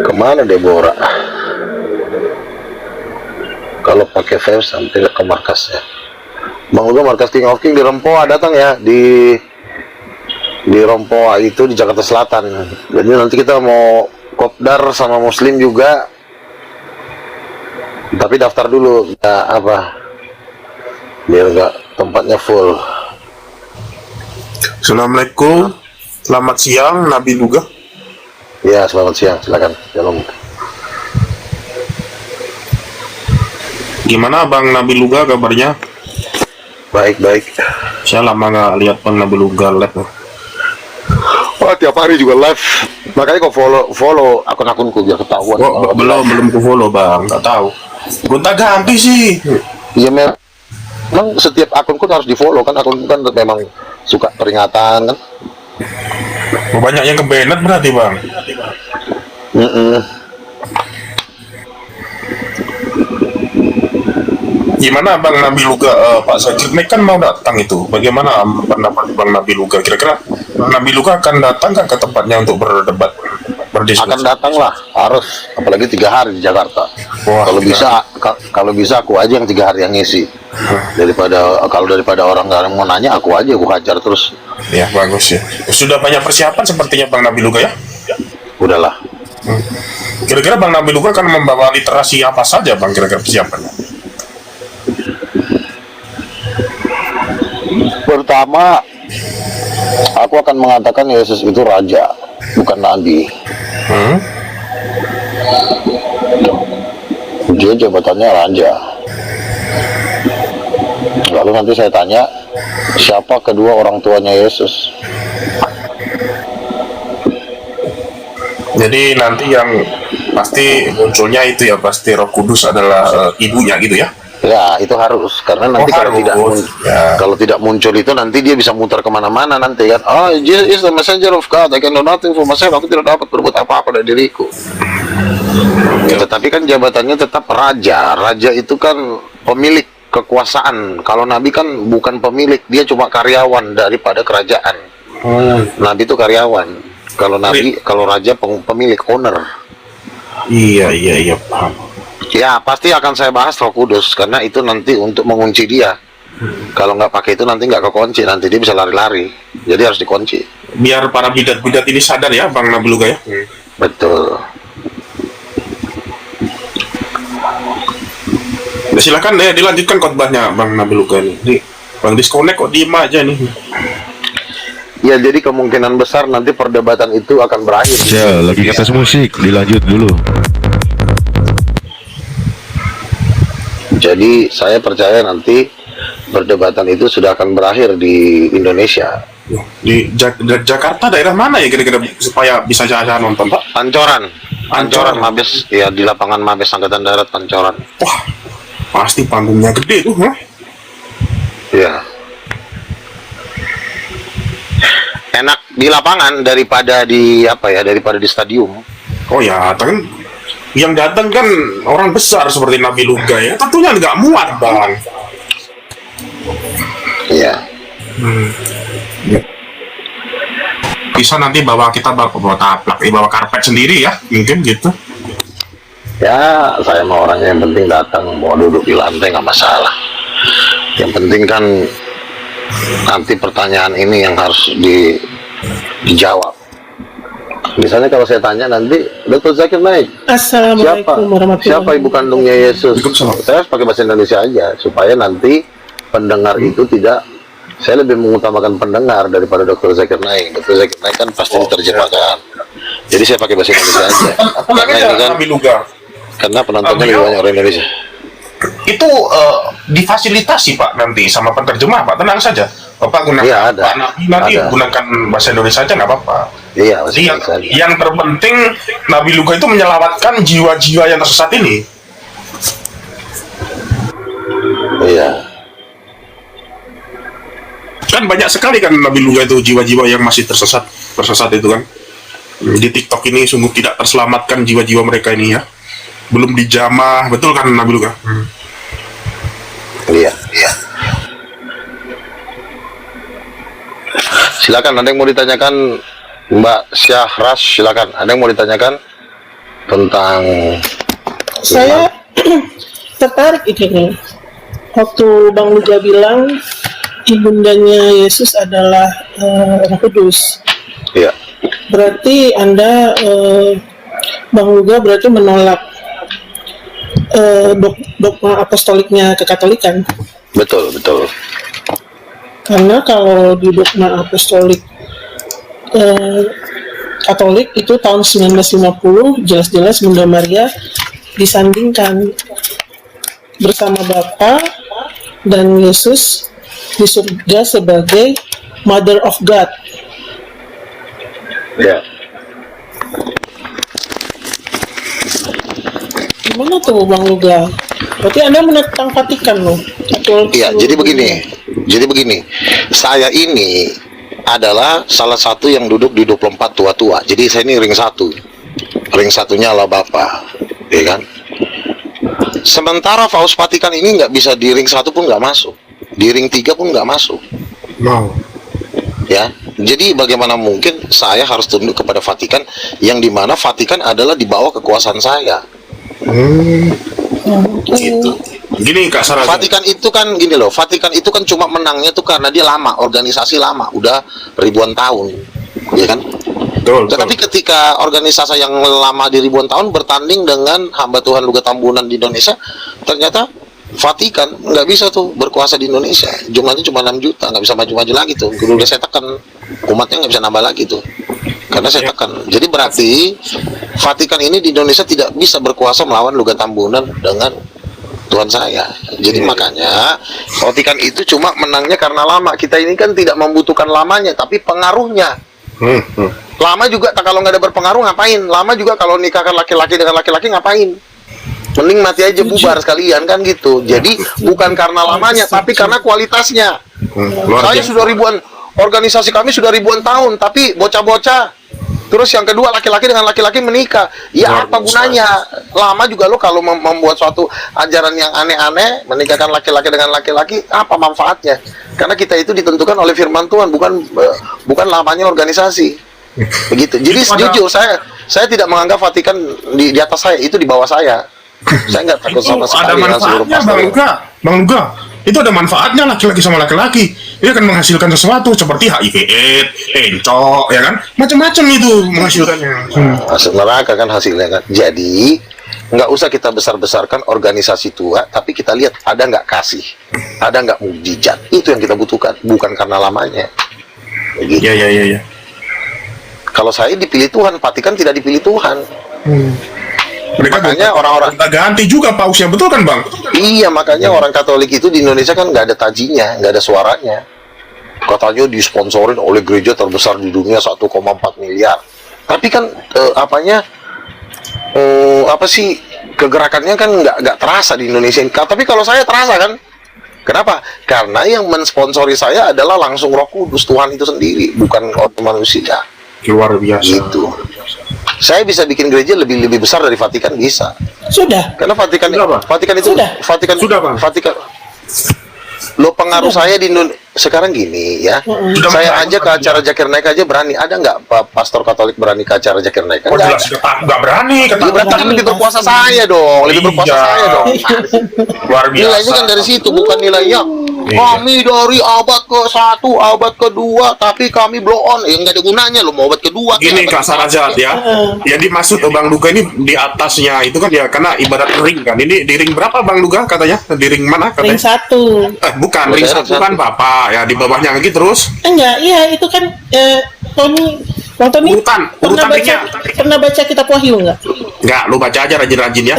kemana Deborah? Kalau pakai Fave sampai ke markasnya. Bang Uga markas King of King di Rempoa, datang ya di Rempoa itu di Jakarta Selatan. Jadi nanti kita mau kopdar sama Muslim juga. Tapi daftar dulu ya apa? Biar nggak tempatnya full. Assalamualaikum, selamat siang Nabi Luga. Ya, selamat siang, silakan. Shalom. Gimana Bang Nabi Luga kabarnya? Baik. Saya lama nggak lihat Bang Nabi Luga live. Oh, tiap hari juga live. Makanya kok follow akun-akunku biar ketahuan. Oh, belum ke follow Bang, nggak tahu. Gonta ganti sih. Iya, memang setiap akunku harus di follow kan, akunku kan memang suka peringatan kan. Oh, banyak yang kebenet berarti Bang. Gimana Bang Nabi Luga, Pak Zakir kan mau datang itu, bagaimana pendapat Bang Nabi Luga? Kira-kira Bang Nabi Luga akan datang kan ke tempatnya untuk berdebat, berdiskusi? Akan datang lah, harus, apalagi 3 hari di Jakarta. Wah, kalau bisa aku aja yang 3 hari yang ngisi. Daripada orang nggak mau nanya, aku aja, aku hajar terus. Ya bagus ya. Sudah banyak persiapan sepertinya Bang Nabi Luga ya? Udahlah. Kira-kira Bang Nabi Luga akan membawa literasi apa saja Bang kira-kira persiapannya? Pertama, aku akan mengatakan Yesus itu raja, bukan nabi. Dia jabatannya raja. Lalu nanti saya tanya, siapa kedua orang tuanya Yesus? Jadi nanti yang pasti munculnya itu ya, pasti Roh Kudus adalah ibunya gitu ya. Ya, itu harus, karena nanti kalau harus. tidak Ya. kalau tidak muncul itu nanti dia bisa muter kemana-mana nanti kan. Oh, Jesus is the messenger of God. I can do nothing for myself. Aku tidak dapat berbuat apa-apa dari diriku. Ya, tetapi kan jabatannya tetap raja. Raja itu kan pemilik kekuasaan. Kalau nabi kan bukan pemilik, dia cuma karyawan daripada kerajaan. Nabi itu karyawan. Kalau nabi, kalau raja pemilik, owner. Iya, paham. Ya, pasti akan saya bahas Roh Kudus, karena itu nanti untuk mengunci dia. Kalau nggak pakai itu nanti nggak kekunci, nanti dia bisa lari-lari. Jadi harus dikunci. Biar para bidat-bidat ini sadar ya, Bang Nabi Luga ya. Betul. Nah, silakan ya dilanjutkan khotbahnya Bang Nabi Luga nih. Nih, Bang disconnect kok diem aja nih. Ya, jadi kemungkinan besar nanti perdebatan itu akan berakhir. Ya, lagi atas musik, dilanjut dulu. Jadi saya percaya nanti perdebatan itu sudah akan berakhir di Indonesia. Di Jakarta daerah mana ya kira-kira supaya bisa jalan nonton, Pak? Pancoran Mabes, ya di lapangan Mabes Angkatan Darat Pancoran. Wah, pasti panggungnya gede tuh, ha? Ya. Enak di lapangan daripada di daripada di stadium. Oh ya, kan yang datang kan orang besar seperti Nabi Luga ya, tentunya nggak muat, Bang. Iya. Bisa nanti bawa taplak, bawa karpet sendiri ya, mungkin gitu. Ya, saya mau orangnya yang penting datang, mau duduk di lantai nggak masalah. Yang penting kan nanti pertanyaan ini yang harus dijawab. Misalnya kalau saya tanya nanti, Dr. Zakir Naik, Assalamualaikum warahmatullahi siapa ibu kandungnya Yesus? Saya harus pakai bahasa Indonesia aja, supaya nanti pendengar itu tidak, saya lebih mengutamakan pendengar daripada Dr. Zakir Naik. Dr. Zakir Naik kan pasti diterjemahkan. Jadi saya pakai bahasa Indonesia aja. Karena ini kan, Nabi Luga. karena penontonnya lebih banyak orang Indonesia. Itu difasilitasi Pak nanti sama penerjemah Pak, tenang saja. Bapak gunakan Iya, ada. Pak Nabi nanti Ada. gunakan bahasa Indonesia aja nggak apa-apa. Iya, Jadi bahasa Indonesia. yang terpenting Nabi Luga itu menyelamatkan jiwa-jiwa yang tersesat ini. Iya. Kan banyak sekali kan Nabi Luga itu jiwa-jiwa yang masih tersesat itu kan. Di TikTok ini sungguh tidak terselamatkan jiwa-jiwa mereka ini ya. Belum dijamah, betul kan Nabi Luga? Iya. Silakan, ada yang mau ditanyakan, Mbak Syahras, silakan. Ada yang mau ditanyakan tentang Saya tertarik ini. Waktu Bang Luga bilang ibundanya Yesus adalah Roh Kudus. Iya. Berarti Anda Bang Luga berarti menolak dogma apostoliknya kekatolikan. Betul. Karena kalau di dogma apostolik Katolik itu tahun 1950 jelas-jelas Bunda Maria disandingkan bersama Bapa dan Yesus di surga sebagai Mother of God. Ya. Gimana tuh Bang Luga? Berarti Anda menentang Vatikan loh? Iya, jadi begini. Saya ini adalah salah satu yang duduk di 24 tua-tua. Jadi saya ini ring satu. Ring satunya adalah Bapak, ya kan? Sementara Paus Vatikan ini nggak bisa di ring 1 pun nggak masuk. Di ring 3 pun nggak masuk. Wow. Ya, jadi bagaimana mungkin saya harus tunduk kepada Vatikan yang dimana Vatikan adalah di bawah kekuasaan saya. Gitu. Gini Kak Sarah. Vatikan itu kan gini loh, Vatikan itu kan cuma menangnya tuh karena dia lama, organisasi lama, udah ribuan tahun, ya kan? Betul. Tetapi ketika organisasi yang lama di ribuan tahun bertanding dengan hamba Tuhan Luga Tambunan di Indonesia, ternyata Vatikan nggak bisa tuh berkuasa di Indonesia. Jumlahnya cuma 6 juta, nggak bisa maju-maju lagi tuh. Udah saya tekan, umatnya nggak bisa nambah lagi tuh. Karena saya tekan. Jadi berarti Vatikan ini di Indonesia tidak bisa berkuasa melawan Luga Tambunan dengan Tuhan saya. Jadi makanya Vatikan itu cuma menangnya karena lama. Kita ini kan tidak membutuhkan lamanya, tapi pengaruhnya. Lama juga kalau nggak ada berpengaruh ngapain? Lama juga kalau nikahkan laki-laki dengan laki-laki ngapain? Mending mati aja bubar sekalian kan gitu. Jadi bukan karena lamanya, tapi karena kualitasnya. Saya sudah ribuan, organisasi kami sudah ribuan tahun, tapi bocah-bocah. Terus yang kedua laki-laki dengan laki-laki menikah. Ya apa gunanya? Lama juga lo kalau membuat suatu ajaran yang aneh-aneh, menikahkan laki-laki dengan laki-laki, apa manfaatnya? Karena kita itu ditentukan oleh firman Tuhan, bukan lamanya organisasi. Begitu. Jadi jujur saya tidak menganggap Vatikan di atas saya, itu di bawah saya. Saya nggak takut sama sekali dengan seluruh pastor. Bang Luga, itu ada manfaatnya laki-laki sama laki-laki. Dia akan menghasilkan sesuatu seperti HIV/AIDS, encok, ya kan? Macam-macam itu menghasilkannya. Masuk neraka kan hasilnya kan. Jadi nggak usah kita besar-besarkan organisasi tua, tapi kita lihat ada nggak kasih, ada nggak mukjizat. Itu yang kita butuhkan, bukan karena lamanya. Begitu. Iya. Kalau saya dipilih Tuhan, Vatikan tidak dipilih Tuhan. Makanya orang-orang ganti juga pausnya, betul kan Bang? Iya, makanya orang Katolik itu di Indonesia kan nggak ada tajinya, nggak ada suaranya. Katanya disponsorin oleh gereja terbesar di dunia 1,4 miliar. Tapi kan apa sih kegerakannya kan nggak terasa di Indonesia. Tapi kalau saya terasa kan. Kenapa? Karena yang mensponsori saya adalah langsung Roh Kudus, Tuhan itu sendiri, bukan orang manusia. Luar biasa. Gitu. Saya bisa bikin gereja lebih besar dari Vatikan, bisa. Sudah. Karena Vatikan itu Sudah. Sudah, Bang. Vatikan. Lo pengaruh saya di Indonesia sekarang gini ya. Saya aja ke acara Zakir Naik aja berani. Ada nggak pastor Katolik berani ke acara Zakir Naik? Oh jelas nggak berani. Berarti kan lebih berkuasa saya dong, lebih berkuasa saya dong. Luar biasa. Nilainya kan dari situ, bukan nilainya. Kami dari abad ke-1, abad kedua, tapi kami blow on. Nggak ada gunanya lo mau abad kedua. Gini Kak Sarajat ya. Yang dimaksud Bang Luga ini di atasnya itu kan ya karena ibarat ring kan. Ini di ring berapa Bang Luga katanya? Di ring mana katanya? Ring 1. Bukan, ring 1 kan Bapak ya, di bawahnya lagi terus. Enggak, iya itu kan Tony urutan ringnya. Pernah baca kitab Wahyu enggak? Enggak, lu baca aja rajin-rajin ya.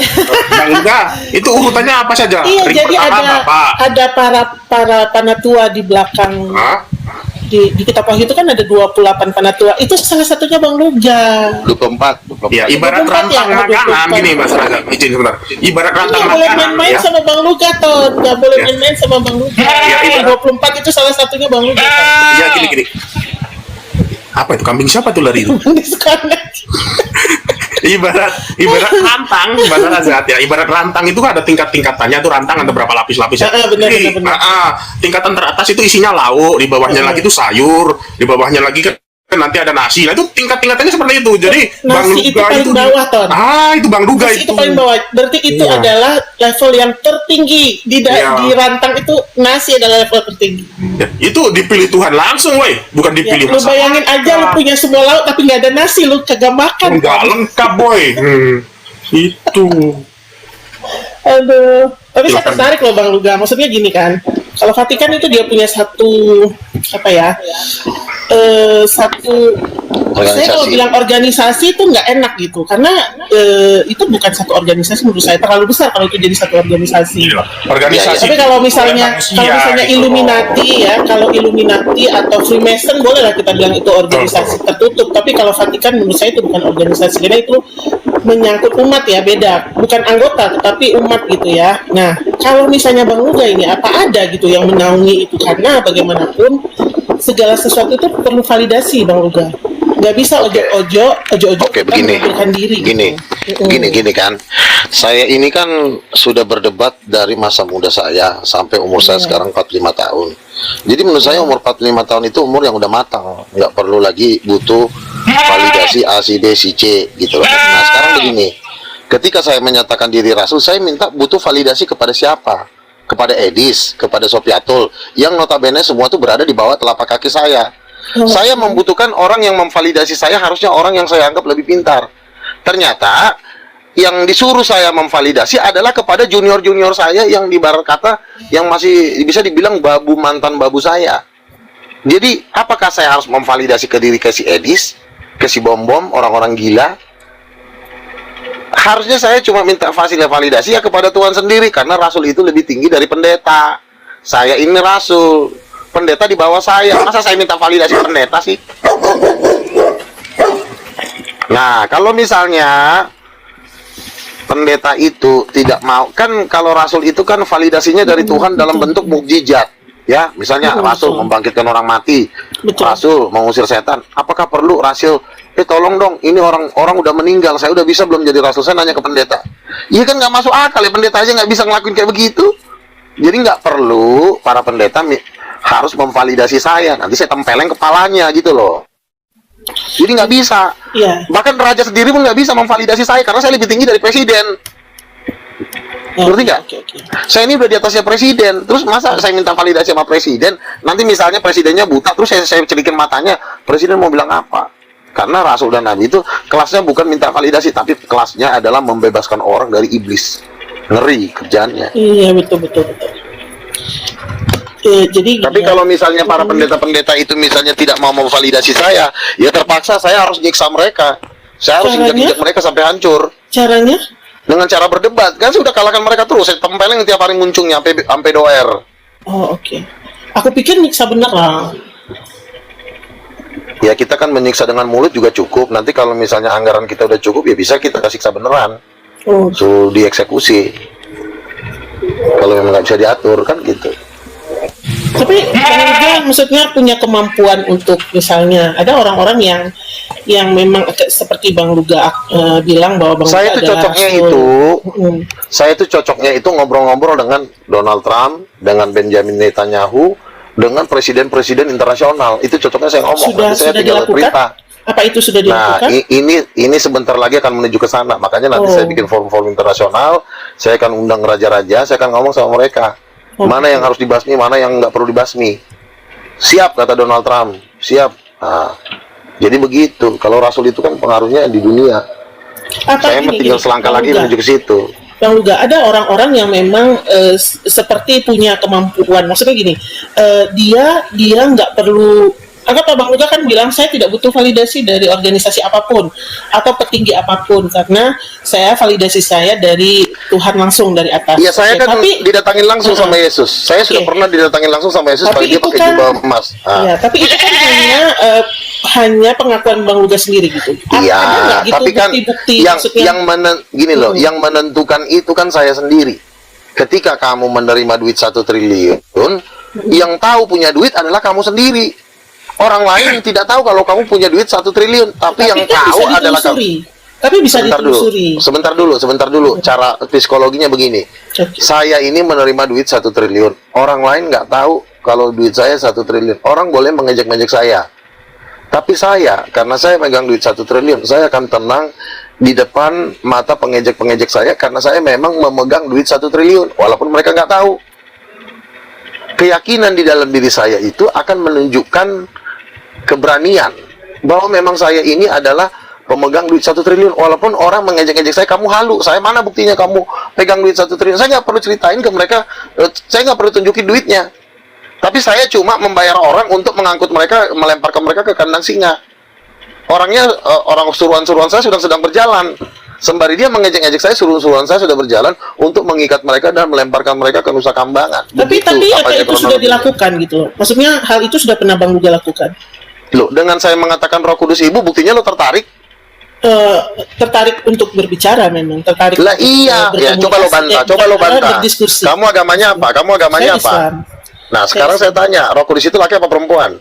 Bang Luga, itu urutannya apa saja? Iya, Ring jadi pertama Bapak. ada para panatua di belakang. Hah? Di kitab Wahyu itu kan ada 28 panatua. Itu salah satunya Bang Luga. 24. Ya, ibarat 24 rantang ya, makanan 24. gini Mas Raga, izin sebentar. Ibarat rantang Nggak boleh makanan main-main ya. sama Bang Luga, Toh. Nggak boleh Ya. main-main sama Bang Luga. Ya, Yang 24 itu salah satunya Bang Luga. Toh. Ya gini. Apa itu kambing siapa tuh lari itu? Diskon. ibarat rantang bahasa Azat ya, ibarat rantang itu kan ada tingkat-tingkatannya tuh, rantang ada berapa lapis-lapis ya. Benar. Tingkatan teratas itu isinya lauk, di bawahnya lagi itu sayur, di bawahnya lagi kan nanti ada nasi. Nah itu tingkat-tingkatannya seperti itu. Jadi Bang Nasi itu Luga paling itu bawah, Ton. itu Bang Luga Nasi itu paling bawah. Berarti itu Iya. adalah level yang tertinggi Iya. di rantang itu. Nasi adalah level tertinggi. Ya, itu dipilih Tuhan langsung, woi, bukan Ya, dipilih lu bayangin aja lu punya semua lauk tapi nggak ada nasi, lu kagak makan. Enggak lengkap, boy. Itu. Aduh, tapi saya Silakan. tertarik loh Bang Luga. Maksudnya gini kan, kalau Vatikan itu dia punya satu saya kalau Organisasi. bilang organisasi itu nggak enak gitu, karena itu bukan satu organisasi menurut saya, terlalu besar kalau itu jadi satu organisasi. Organisasi. Tapi kalau misalnya manusia, gitu Illuminati loh. ya, kalau Illuminati atau Freemason boleh lah kita bilang itu organisasi tertutup. Tapi kalau Vatikan menurut saya itu bukan organisasi, karena itu menyangkut umat ya, beda, bukan anggota tetapi umat gitu ya. Nah, kalau misalnya Bang Luga ini apa ada gitu yang menaungi itu, karena bagaimanapun segala sesuatu itu perlu validasi Bang Luga. Nggak bisa ojo-ojo Oke, kita begini. mengundurkan diri gitu. Gini kan. Saya ini kan sudah berdebat dari masa muda saya sampai umur saya sekarang 45 tahun. Jadi menurut saya umur 45 tahun itu umur yang udah matang, nggak perlu lagi butuh validasi A, C, B, C, C gitu loh. Nah, sekarang begini. Ketika saya menyatakan diri rasul, saya minta butuh validasi kepada siapa? Kepada Edis, kepada Sopiatul, yang notabene semua itu berada di bawah telapak kaki saya. Saya membutuhkan orang yang memvalidasi saya, harusnya orang yang saya anggap lebih pintar. Ternyata yang disuruh saya memvalidasi adalah kepada junior-junior saya yang ibarat kata yang masih bisa dibilang mantan babu saya. Jadi apakah saya harus memvalidasi ke diri ke si Edis, ke si Bom-Bom, orang-orang gila? Harusnya saya cuma minta validasi ya kepada Tuhan sendiri, karena rasul itu lebih tinggi dari pendeta. Saya ini rasul, pendeta di bawah saya. Masa saya minta validasi pendeta sih? Nah, kalau misalnya pendeta itu tidak mau, kan kalau rasul itu kan validasinya dari Tuhan dalam bentuk mukjizat, ya. Misalnya rasul membangkitkan orang mati, rasul mengusir setan. Apakah perlu rasul? Tolong dong, ini orang udah meninggal, saya udah bisa belum jadi rasul, saya nanya ke pendeta. Iya kan nggak masuk akal ya, pendeta aja nggak bisa ngelakuin kayak begitu. Jadi nggak perlu para pendeta harus memvalidasi saya, nanti saya tempeleng kepalanya gitu loh. Jadi nggak bisa. Iya. Bahkan raja sendiri pun nggak bisa memvalidasi saya karena saya lebih tinggi dari presiden. Ngerti nggak? Saya ini udah di atasnya presiden. Terus masa saya minta validasi sama presiden? Nanti misalnya presidennya buta, terus saya celikin matanya, presiden mau bilang apa? Karena rasul dan nabi itu kelasnya bukan minta validasi, tapi kelasnya adalah membebaskan orang dari iblis. Ngeri kerjaannya. Iya, betul. Jadi tapi kalau misalnya para pendeta-pendeta itu misalnya tidak mau memvalidasi saya, ya terpaksa saya harus nyiksa mereka. Saya harus injak-injak mereka sampai hancur. Caranya? Dengan cara berdebat. Kan sudah kalahkan mereka terus. Saya tempeleng tiap hari muncungnya sampai doer. Oh, oke. Aku pikir nyiksa beneran. Ya kita kan menyiksa dengan mulut juga cukup. Nanti kalau misalnya anggaran kita udah cukup, ya bisa kita siksa beneran. Oh. So dieksekusi. Kalau memang nggak bisa diatur kan gitu. Tapi dia maksudnya punya kemampuan untuk misalnya ada orang-orang yang memang seperti Bang Luga bilang bahwa Bang Saya Luga itu adalah cocoknya rasul. itu, saya itu cocoknya itu ngobrol-ngobrol dengan Donald Trump, dengan Benjamin Netanyahu, dengan presiden-presiden internasional. Itu cocoknya saya ngomong. Sudah Nanti saya tinggal dilakukan? berperintah. Apa itu sudah Nah, dilakukan? ini sebentar lagi akan menuju ke sana. Makanya nanti saya bikin forum-forum internasional, saya akan undang raja-raja, saya akan ngomong sama mereka. Mana yang harus dibasmi, mana yang nggak perlu dibasmi. Siap, kata Donald Trump. Siap. Nah, jadi begitu. Kalau rasul itu kan pengaruhnya di dunia. Saya tinggal selangkah lagi menuju ke situ. Bang Luga, ada orang-orang yang memang seperti punya kemampuan. Maksudnya gini, dia nggak perlu. Anggap Bang Luga kan bilang saya tidak butuh validasi dari organisasi apapun atau petinggi apapun karena saya validasi saya dari Tuhan langsung dari atas. Iya, saya kan tapi didatangin langsung sama Yesus. Saya sudah pernah didatangin langsung sama Yesus, Tapi dia itu pakai kan- jubah emas. ya, tapi itu kan hanya pengakuan Bang Luga sendiri gitu. Ada Iya, nggak gitu tapi kan bukti-bukti maksudnya? gini loh, yang menentukan itu kan saya sendiri. Ketika kamu menerima duit 1 triliun, yang tahu punya duit adalah kamu sendiri. Orang lain tidak tahu kalau kamu punya duit 1 triliun, tapi yang kan tahu bisa adalah kamu. ditelusuri. Tapi bisa ditelusuri. Sebentar dulu. Cara psikologinya begini. Saya ini menerima duit 1 triliun. Orang lain nggak tahu kalau duit saya 1 triliun. Orang boleh mengejek-ngejek saya. Tapi saya, karena saya megang duit 1 triliun, saya akan tenang di depan mata pengejek-pengejek saya karena saya memang memegang duit 1 triliun, walaupun mereka nggak tahu. Keyakinan di dalam diri saya itu akan menunjukkan keberanian bahwa memang saya ini adalah pemegang duit 1 triliun, walaupun orang mengejek-ngejek saya, kamu halu, saya mana buktinya kamu pegang duit 1 triliun. Saya nggak perlu ceritain ke mereka, saya nggak perlu tunjukin duitnya, tapi saya cuma membayar orang untuk mengangkut mereka, melemparkan mereka ke kandang singa. Orangnya orang suruhan-suruhan saya sudah sedang berjalan, sembari dia mengejek-ngejek saya, suruhan-suruhan saya sudah berjalan untuk mengikat mereka dan melemparkan mereka ke Nusa Kambangan. Tapi apa itu sudah kronologi. dilakukan gitu loh? Maksudnya hal itu sudah pernah Bang Luga lakukan? Loh, dengan saya mengatakan Roh Kudus Ibu, buktinya lo tertarik? Tertarik untuk berbicara memang, tertarik. Lah untuk, iya, ya coba lo bantah, berdiskusi. Kamu agamanya apa? Kamu agamanya Saya apa? Islam. Nah, sekarang saya tanya, Roh Kudus itu laki apa perempuan?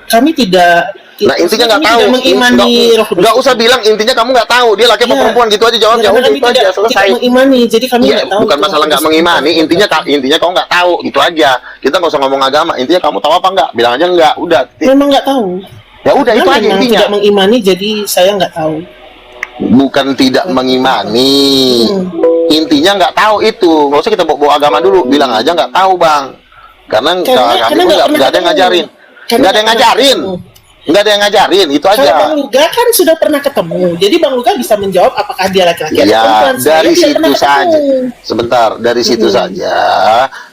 Kami tidak. Nah, intinya nggak tahu. Tidak mengimani Roh Kudus. Nggak usah bilang intinya kamu nggak tahu dia laki apa Iya. perempuan, gitu aja jawabnya. Ya, Udah kami itu aja selesai. tidak mengimani, jadi kami Iya, nggak tahu. bukan itu masalah Roh nggak Kudus. mengimani, intinya kamu nggak tahu, gitu aja. Kita nggak usah ngomong agama, intinya kamu tahu apa nggak? Bilang aja nggak, udah. Memang nggak tahu. Ya udah itu Karena aja memang intinya. tidak mengimani, jadi saya nggak tahu. Bukan tidak mengimani, intinya nggak tahu itu. Nggak usah kita bawa agama dulu, bilang aja nggak tahu bang. Karena kami pun nggak ada yang ngajarin, nggak ada yang ngajarin, nggak ada yang ngajarin, itu Kalau aja. Bang Luga kan sudah pernah ketemu, jadi Bang Luga bisa menjawab apakah dia laki-laki atau Ya, perempuan. Saya dari tidak situ pernah saja. ketemu. Sebentar, dari situ saja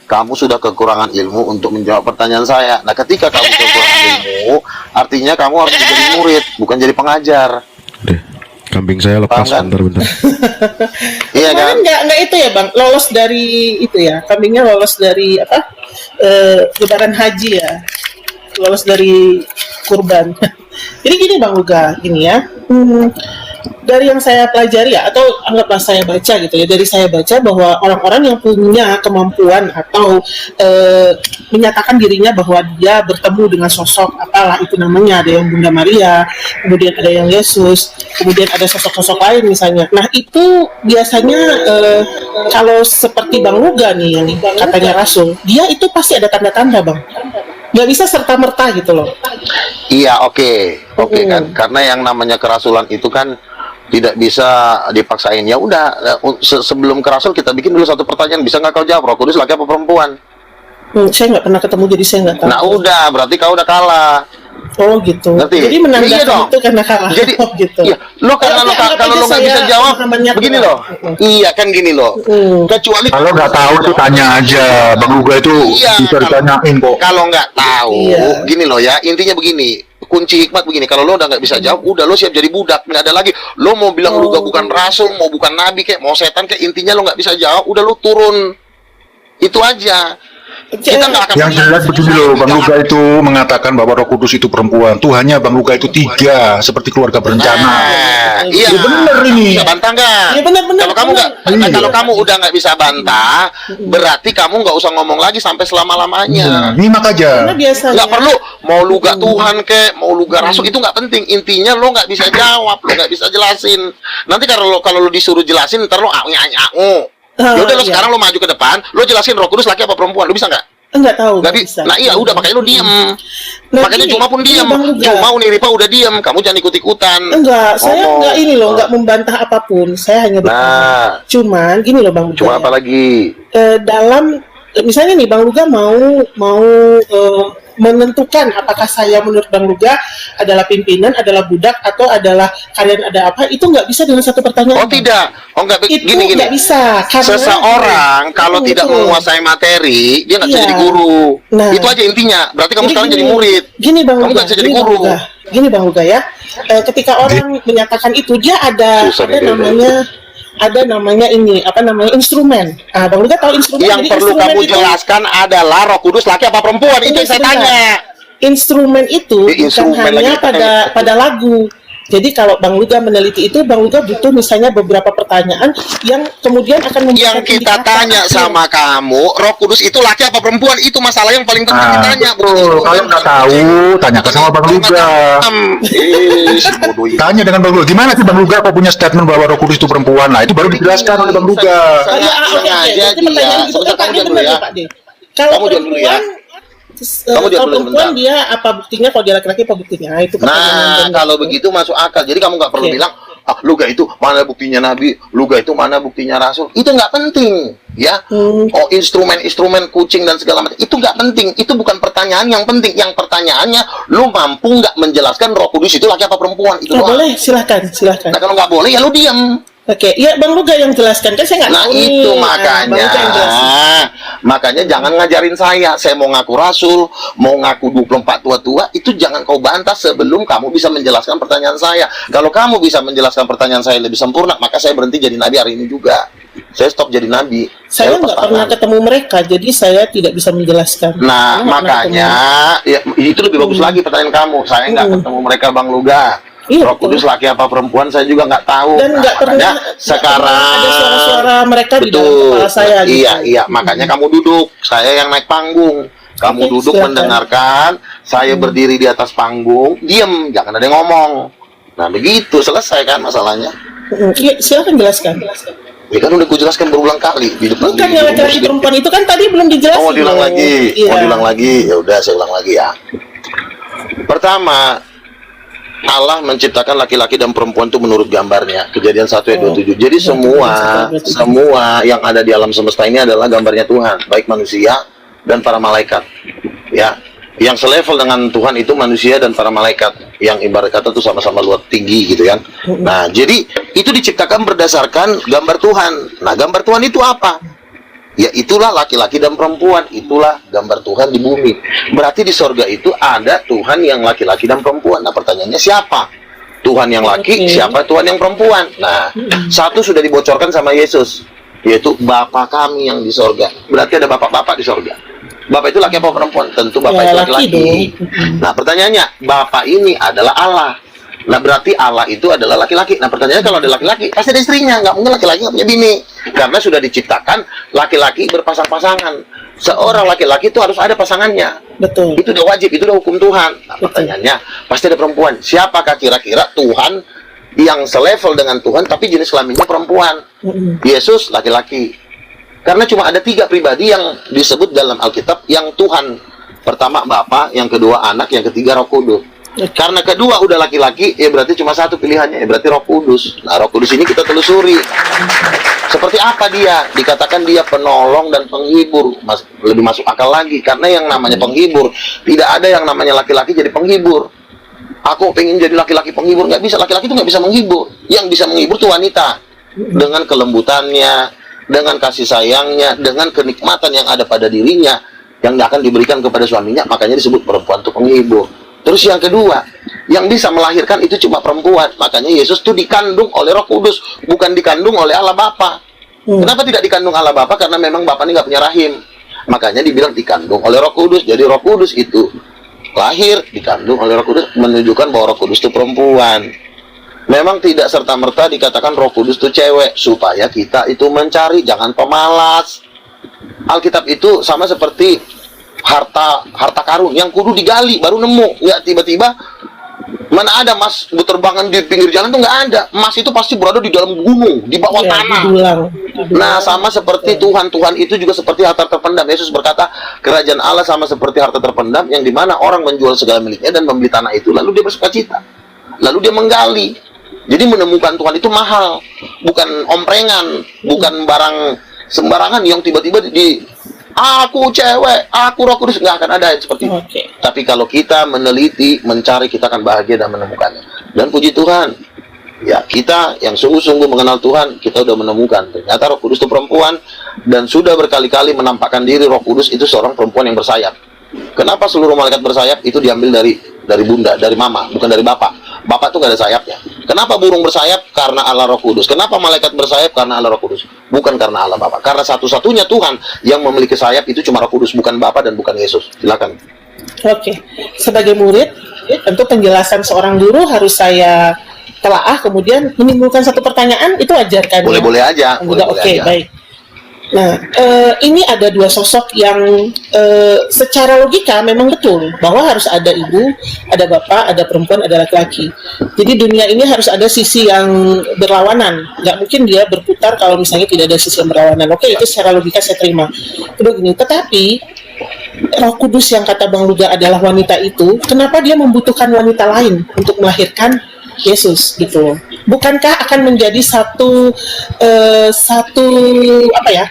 kamu sudah kekurangan ilmu untuk menjawab pertanyaan saya. Nah, ketika kamu kekurangan ilmu, artinya kamu harus jadi murid, bukan jadi pengajar. Deh, kambing saya lepas Paham kan? bentar. Iya kan? Kemarin nggak itu ya Bang, lolos dari itu ya, kambingnya lolos dari apa? Lebaran haji ya, lolos dari kurban. Jadi gini Bang Luga, gini ya. Dari yang saya pelajari ya, atau anggaplah saya baca gitu ya, dari saya baca bahwa orang-orang yang punya kemampuan atau menyatakan dirinya bahwa dia bertemu dengan sosok apalah itu namanya, ada yang Bunda Maria, kemudian ada yang Yesus, kemudian ada sosok-sosok lain misalnya. Nah itu biasanya kalau seperti Bang Luga nih yang katanya Rasul, dia itu pasti ada tanda-tanda Bang. Nggak bisa serta-merta gitu loh. Iya, oke kan, karena yang namanya kerasulan itu kan tidak bisa dipaksain. Ya udah, sebelum kerasul kita bikin dulu satu pertanyaan, bisa nggak kau jawab, Roh Kudus laki apa perempuan? Saya nggak pernah ketemu, jadi saya nggak tahu. Nah udah, berarti kau udah kalah. Oh gitu. Ngerti? Jadi menandakan Iya dong. itu karena kalah. Jadi oh gitu. iya, lo karena Oke, anggap kalau aja lo nggak saya bisa jawab, pemahamannya begini kurang. loh. Iya kan gini loh. Kecuali Kalau nggak tahu tuh tanya aja, Bang Luga itu Iya, bisa ditanyain kok. kalau nggak tahu, Iya. gini loh ya, intinya begini. Kunci hikmat begini, kalau lo udah nggak bisa jawab, udah lo siap jadi budak, nggak ada lagi. Lo mau bilang lo bukan rasul, mau bukan nabi, kayak mau setan, kayak intinya lo nggak bisa jawab, udah lo turun. Itu aja. Kita nggak akan Yang jelas begini loh, Bang Luga itu mengatakan bahwa Roh Kudus itu perempuan. Tuhannya Bang Luga itu 3, seperti keluarga berencana. Nah, iya. Ya bener ini. Bisa bantah nggak? Iya, benar-benar. Kalau kamu nggak, Iya. kalau kamu udah nggak bisa bantah, berarti kamu nggak usah ngomong lagi sampai selama-lamanya. Nyimak aja. Karena biasanya Nggak perlu mau lu gak Tuhan kek, mau lu gak rasul, itu nggak penting. Intinya lo nggak bisa jawab, lo nggak bisa jelasin. Nanti kalau lo disuruh jelasin, ntar lo ya udah lo iya. sekarang lo maju ke depan, lo jelasin Roh Kudus laki apa perempuan, lo bisa nggak? Enggak tahu. Nggak bisa. Nah iya udah, makanya lo diem. Nah, Makanya gini, Cuma pun gini, diem. Bang Luga. Cuma Uniripa udah diem, kamu jangan ikut-ikutan. Enggak, saya Ngomong. enggak ini loh, enggak membantah apapun. Saya hanya bertanya. Nah, Cuman gini loh Bang Luga. cuma apa lagi? Dalam misalnya nih Bang Luga mau menentukan apakah saya menurut Bang Luga adalah pimpinan, adalah budak, atau adalah kalian ada apa, itu nggak bisa dengan satu pertanyaan. Oh tidak, oh nggak, Itu gini. nggak bisa. Karena Seseorang kalau tidak betul. menguasai materi, dia nggak bisa Iya. jadi guru. Nah. Itu aja intinya. Berarti kamu sekarang gini, jadi murid. Gini Bang Kamu Luga, nggak bisa jadi gini, Bang guru. Luga. Gini Bang Luga ya, ketika orang menyatakan itu, dia ada Susah nih, namanya ini apa namanya instrumen. Bang Luga tahu instrumen? Yang Jadi perlu instrumen kamu itu- jelaskan adalah Roh Kudus laki apa perempuan. Itu yang saya sebentar. tanya. Instrumen itu Instrumen bukan hanya lagi. pada lagu. Jadi kalau Bang Luga meneliti itu, Bang Luga butuh misalnya beberapa pertanyaan yang kemudian akan memberikan Yang kita indikator tanya akhir. sama kamu, Roh Kudus itu laki apa perempuan? Itu masalah yang paling penting ditanya. Betul. Kalau nggak tahu, tanyakan sama Bang Luga. Si bodoh ini. Tanya dengan Bang Luga, gimana sih Bang Luga kok punya statement bahwa Roh Kudus itu perempuan? Nah itu baru dijelaskan oleh Bang Luga. Oh, iya, oke. Sengaja Berarti pertanyaan dia. itu kan Pak Kamu D jangan benar dulu ya ya. Pak D. Kalau Kamu jangan dulu ya. perempuan, Kamu jangan kalau dulu perempuan sebentar. dia apa buktinya, kalau dia laki-laki apa buktinya? Nah, itu pertanyaan yang Nah, benar. kalau begitu masuk akal. Jadi kamu nggak perlu Oke. bilang, Luga itu mana buktinya Nabi, Luga itu mana buktinya Rasul. Itu nggak penting, ya. Oh, instrumen-instrumen kucing dan segala macam. Itu nggak penting. Itu bukan pertanyaan yang penting. Yang pertanyaannya, lu mampu nggak menjelaskan Roh Kudus itu laki apa perempuan? Itu Oh, doang. boleh, silahkan. Nah, kalau nggak boleh, ya lu diam. Oke, ya Bang Luga yang jelaskan, kan saya nggak Nah tahu nih. itu Bang makanya, Luga yang jelasin. makanya jangan ngajarin saya mau ngaku rasul, mau ngaku 24 tua-tua, itu jangan kau bantah sebelum kamu bisa menjelaskan pertanyaan saya. Kalau kamu bisa menjelaskan pertanyaan saya lebih sempurna, maka saya berhenti jadi nabi hari ini juga. Saya stop jadi nabi. Saya lepas nggak pernah tangan. ketemu mereka, jadi saya tidak bisa menjelaskan. Nah, Saya nggak pernah makanya ya, itu lebih bagus lagi pertanyaan kamu. Saya nggak ketemu mereka, Bang Luga. Iya, Roh Kudus laki apa perempuan saya juga nggak tahu. Dan nggak pernah makanya sekarang ada suara-suara mereka di dalam betul. kepala saya. Gitu. Iya, makanya kamu duduk, saya yang naik panggung. Kamu Oke, duduk silakan. mendengarkan, saya berdiri di atas panggung, diem, jangan ada yang ngomong. Nah, begitu selesai kan masalahnya. Iya, silakan jelaskan. Ya kan udah gue jelaskan berulang kali di depan. Bukan di- yang di- laki-laki di- perempuan itu kan tadi belum dijelasin. Oh, mau diulang loh. lagi. Iya. Mau diulang lagi. Ya udah, saya ulang lagi ya. Pertama, Allah menciptakan laki-laki dan perempuan itu menurut gambarnya. Kejadian 1 ayat 27. Jadi semua yang ada di alam semesta ini adalah gambarnya Tuhan, baik manusia dan para malaikat. Ya. Yang selevel dengan Tuhan itu manusia dan para malaikat, yang ibarat kata itu sama-sama luar tinggi gitu kan. Nah, jadi itu diciptakan berdasarkan gambar Tuhan. Nah, gambar Tuhan itu apa? Ya itulah laki-laki dan perempuan, itulah gambar Tuhan di bumi. Berarti di sorga itu ada Tuhan yang laki-laki dan perempuan. Nah pertanyaannya siapa? Tuhan yang laki, siapa Tuhan yang perempuan? Nah, satu sudah dibocorkan sama Yesus, yaitu Bapa kami yang di sorga. Berarti ada bapak-bapak di sorga. Bapak itu laki apa perempuan? Tentu Bapak Ya, itu laki laki-laki. dong. Nah, pertanyaannya, Bapak ini adalah Allah. Nah, berarti Allah itu adalah laki-laki. Nah, pertanyaannya kalau ada laki-laki, pasti ada istrinya. Nggak mungkin laki-laki nggak punya bini. Karena sudah diciptakan laki-laki berpasang-pasangan. Seorang laki-laki itu harus ada pasangannya. Betul. Itu udah wajib, itu udah hukum Tuhan. Nah, pertanyaannya, pasti ada perempuan. Siapakah kira-kira Tuhan yang selevel dengan Tuhan, tapi jenis kelaminnya perempuan? Yesus laki-laki. Karena cuma ada 3 pribadi yang disebut dalam Alkitab yang Tuhan. Pertama Bapa, yang kedua Anak, yang ketiga Roh Kudus. Karena kedua udah laki-laki, ya berarti cuma satu pilihannya, ya berarti Roh Kudus. Nah, Roh Kudus ini kita telusuri. Seperti apa dia? Dikatakan dia penolong dan penghibur. Lebih masuk akal lagi, karena yang namanya penghibur, tidak ada yang namanya laki-laki jadi penghibur. Aku pengen jadi laki-laki penghibur, nggak bisa. Laki-laki itu nggak bisa menghibur. Yang bisa menghibur itu wanita. Dengan kelembutannya, dengan kasih sayangnya, dengan kenikmatan yang ada pada dirinya, yang akan diberikan kepada suaminya, makanya disebut perempuan itu penghibur. Terus yang kedua, yang bisa melahirkan itu cuma perempuan. Makanya Yesus itu dikandung oleh Roh Kudus, bukan dikandung oleh Allah Bapa. Kenapa tidak dikandung Allah Bapa? Karena memang Bapa ini nggak punya rahim. Makanya dibilang dikandung oleh Roh Kudus. Jadi Roh Kudus itu lahir, dikandung oleh Roh Kudus, menunjukkan bahwa Roh Kudus itu perempuan. Memang tidak serta-merta dikatakan Roh Kudus itu cewek, supaya kita itu mencari, jangan pemalas. Alkitab itu sama seperti harta karun yang kudu digali baru nemu. Nggak tiba-tiba mana ada emas berterbangan di pinggir jalan, tuh nggak ada. Emas itu pasti berada di dalam gunung, di bawah tanah. Nah, sama seperti Tuhan itu juga seperti harta terpendam. Yesus berkata, kerajaan Allah sama seperti harta terpendam, yang dimana orang menjual segala miliknya dan membeli tanah itu, lalu dia bersukacita, lalu dia menggali. Jadi menemukan Tuhan itu mahal, bukan omprengan, bukan barang sembarangan yang tiba-tiba aku cewek, aku Roh Kudus, nggak akan ada seperti itu. Tapi kalau kita meneliti, mencari, kita akan bahagia dan menemukannya. Dan puji Tuhan, ya kita yang sungguh-sungguh mengenal Tuhan, kita udah menemukan ternyata Roh Kudus itu perempuan, dan sudah berkali-kali menampakkan diri Roh Kudus itu seorang perempuan yang bersayap. Kenapa seluruh malaikat bersayap? Itu diambil dari bunda, dari mama, bukan dari bapak. Bapak tuh gak ada sayapnya. Kenapa burung bersayap? Karena Allah Roh Kudus. Kenapa malaikat bersayap? Karena Allah Roh Kudus. Bukan karena Allah Bapa. Karena satu-satunya Tuhan yang memiliki sayap itu cuma Roh Kudus, bukan Bapa dan bukan Yesus. Silakan. Oke. Sebagai murid, tentu penjelasan seorang guru harus saya telaah, kemudian menimbulkan satu pertanyaan, itu wajar kan? Boleh-boleh aja. Oke, baik. Nah, ini ada 2 sosok yang secara logika memang betul bahwa harus ada ibu, ada bapak, ada perempuan, ada laki-laki. Jadi dunia ini harus ada sisi yang berlawanan. Nggak mungkin dia berputar kalau misalnya tidak ada sisi yang berlawanan. Oke, itu secara logika saya terima. Kedua gini, tetapi Roh Kudus yang kata Bang Luga adalah wanita itu, kenapa dia membutuhkan wanita lain untuk melahirkan Yesus gitu? Bukankah akan menjadi satu apa ya,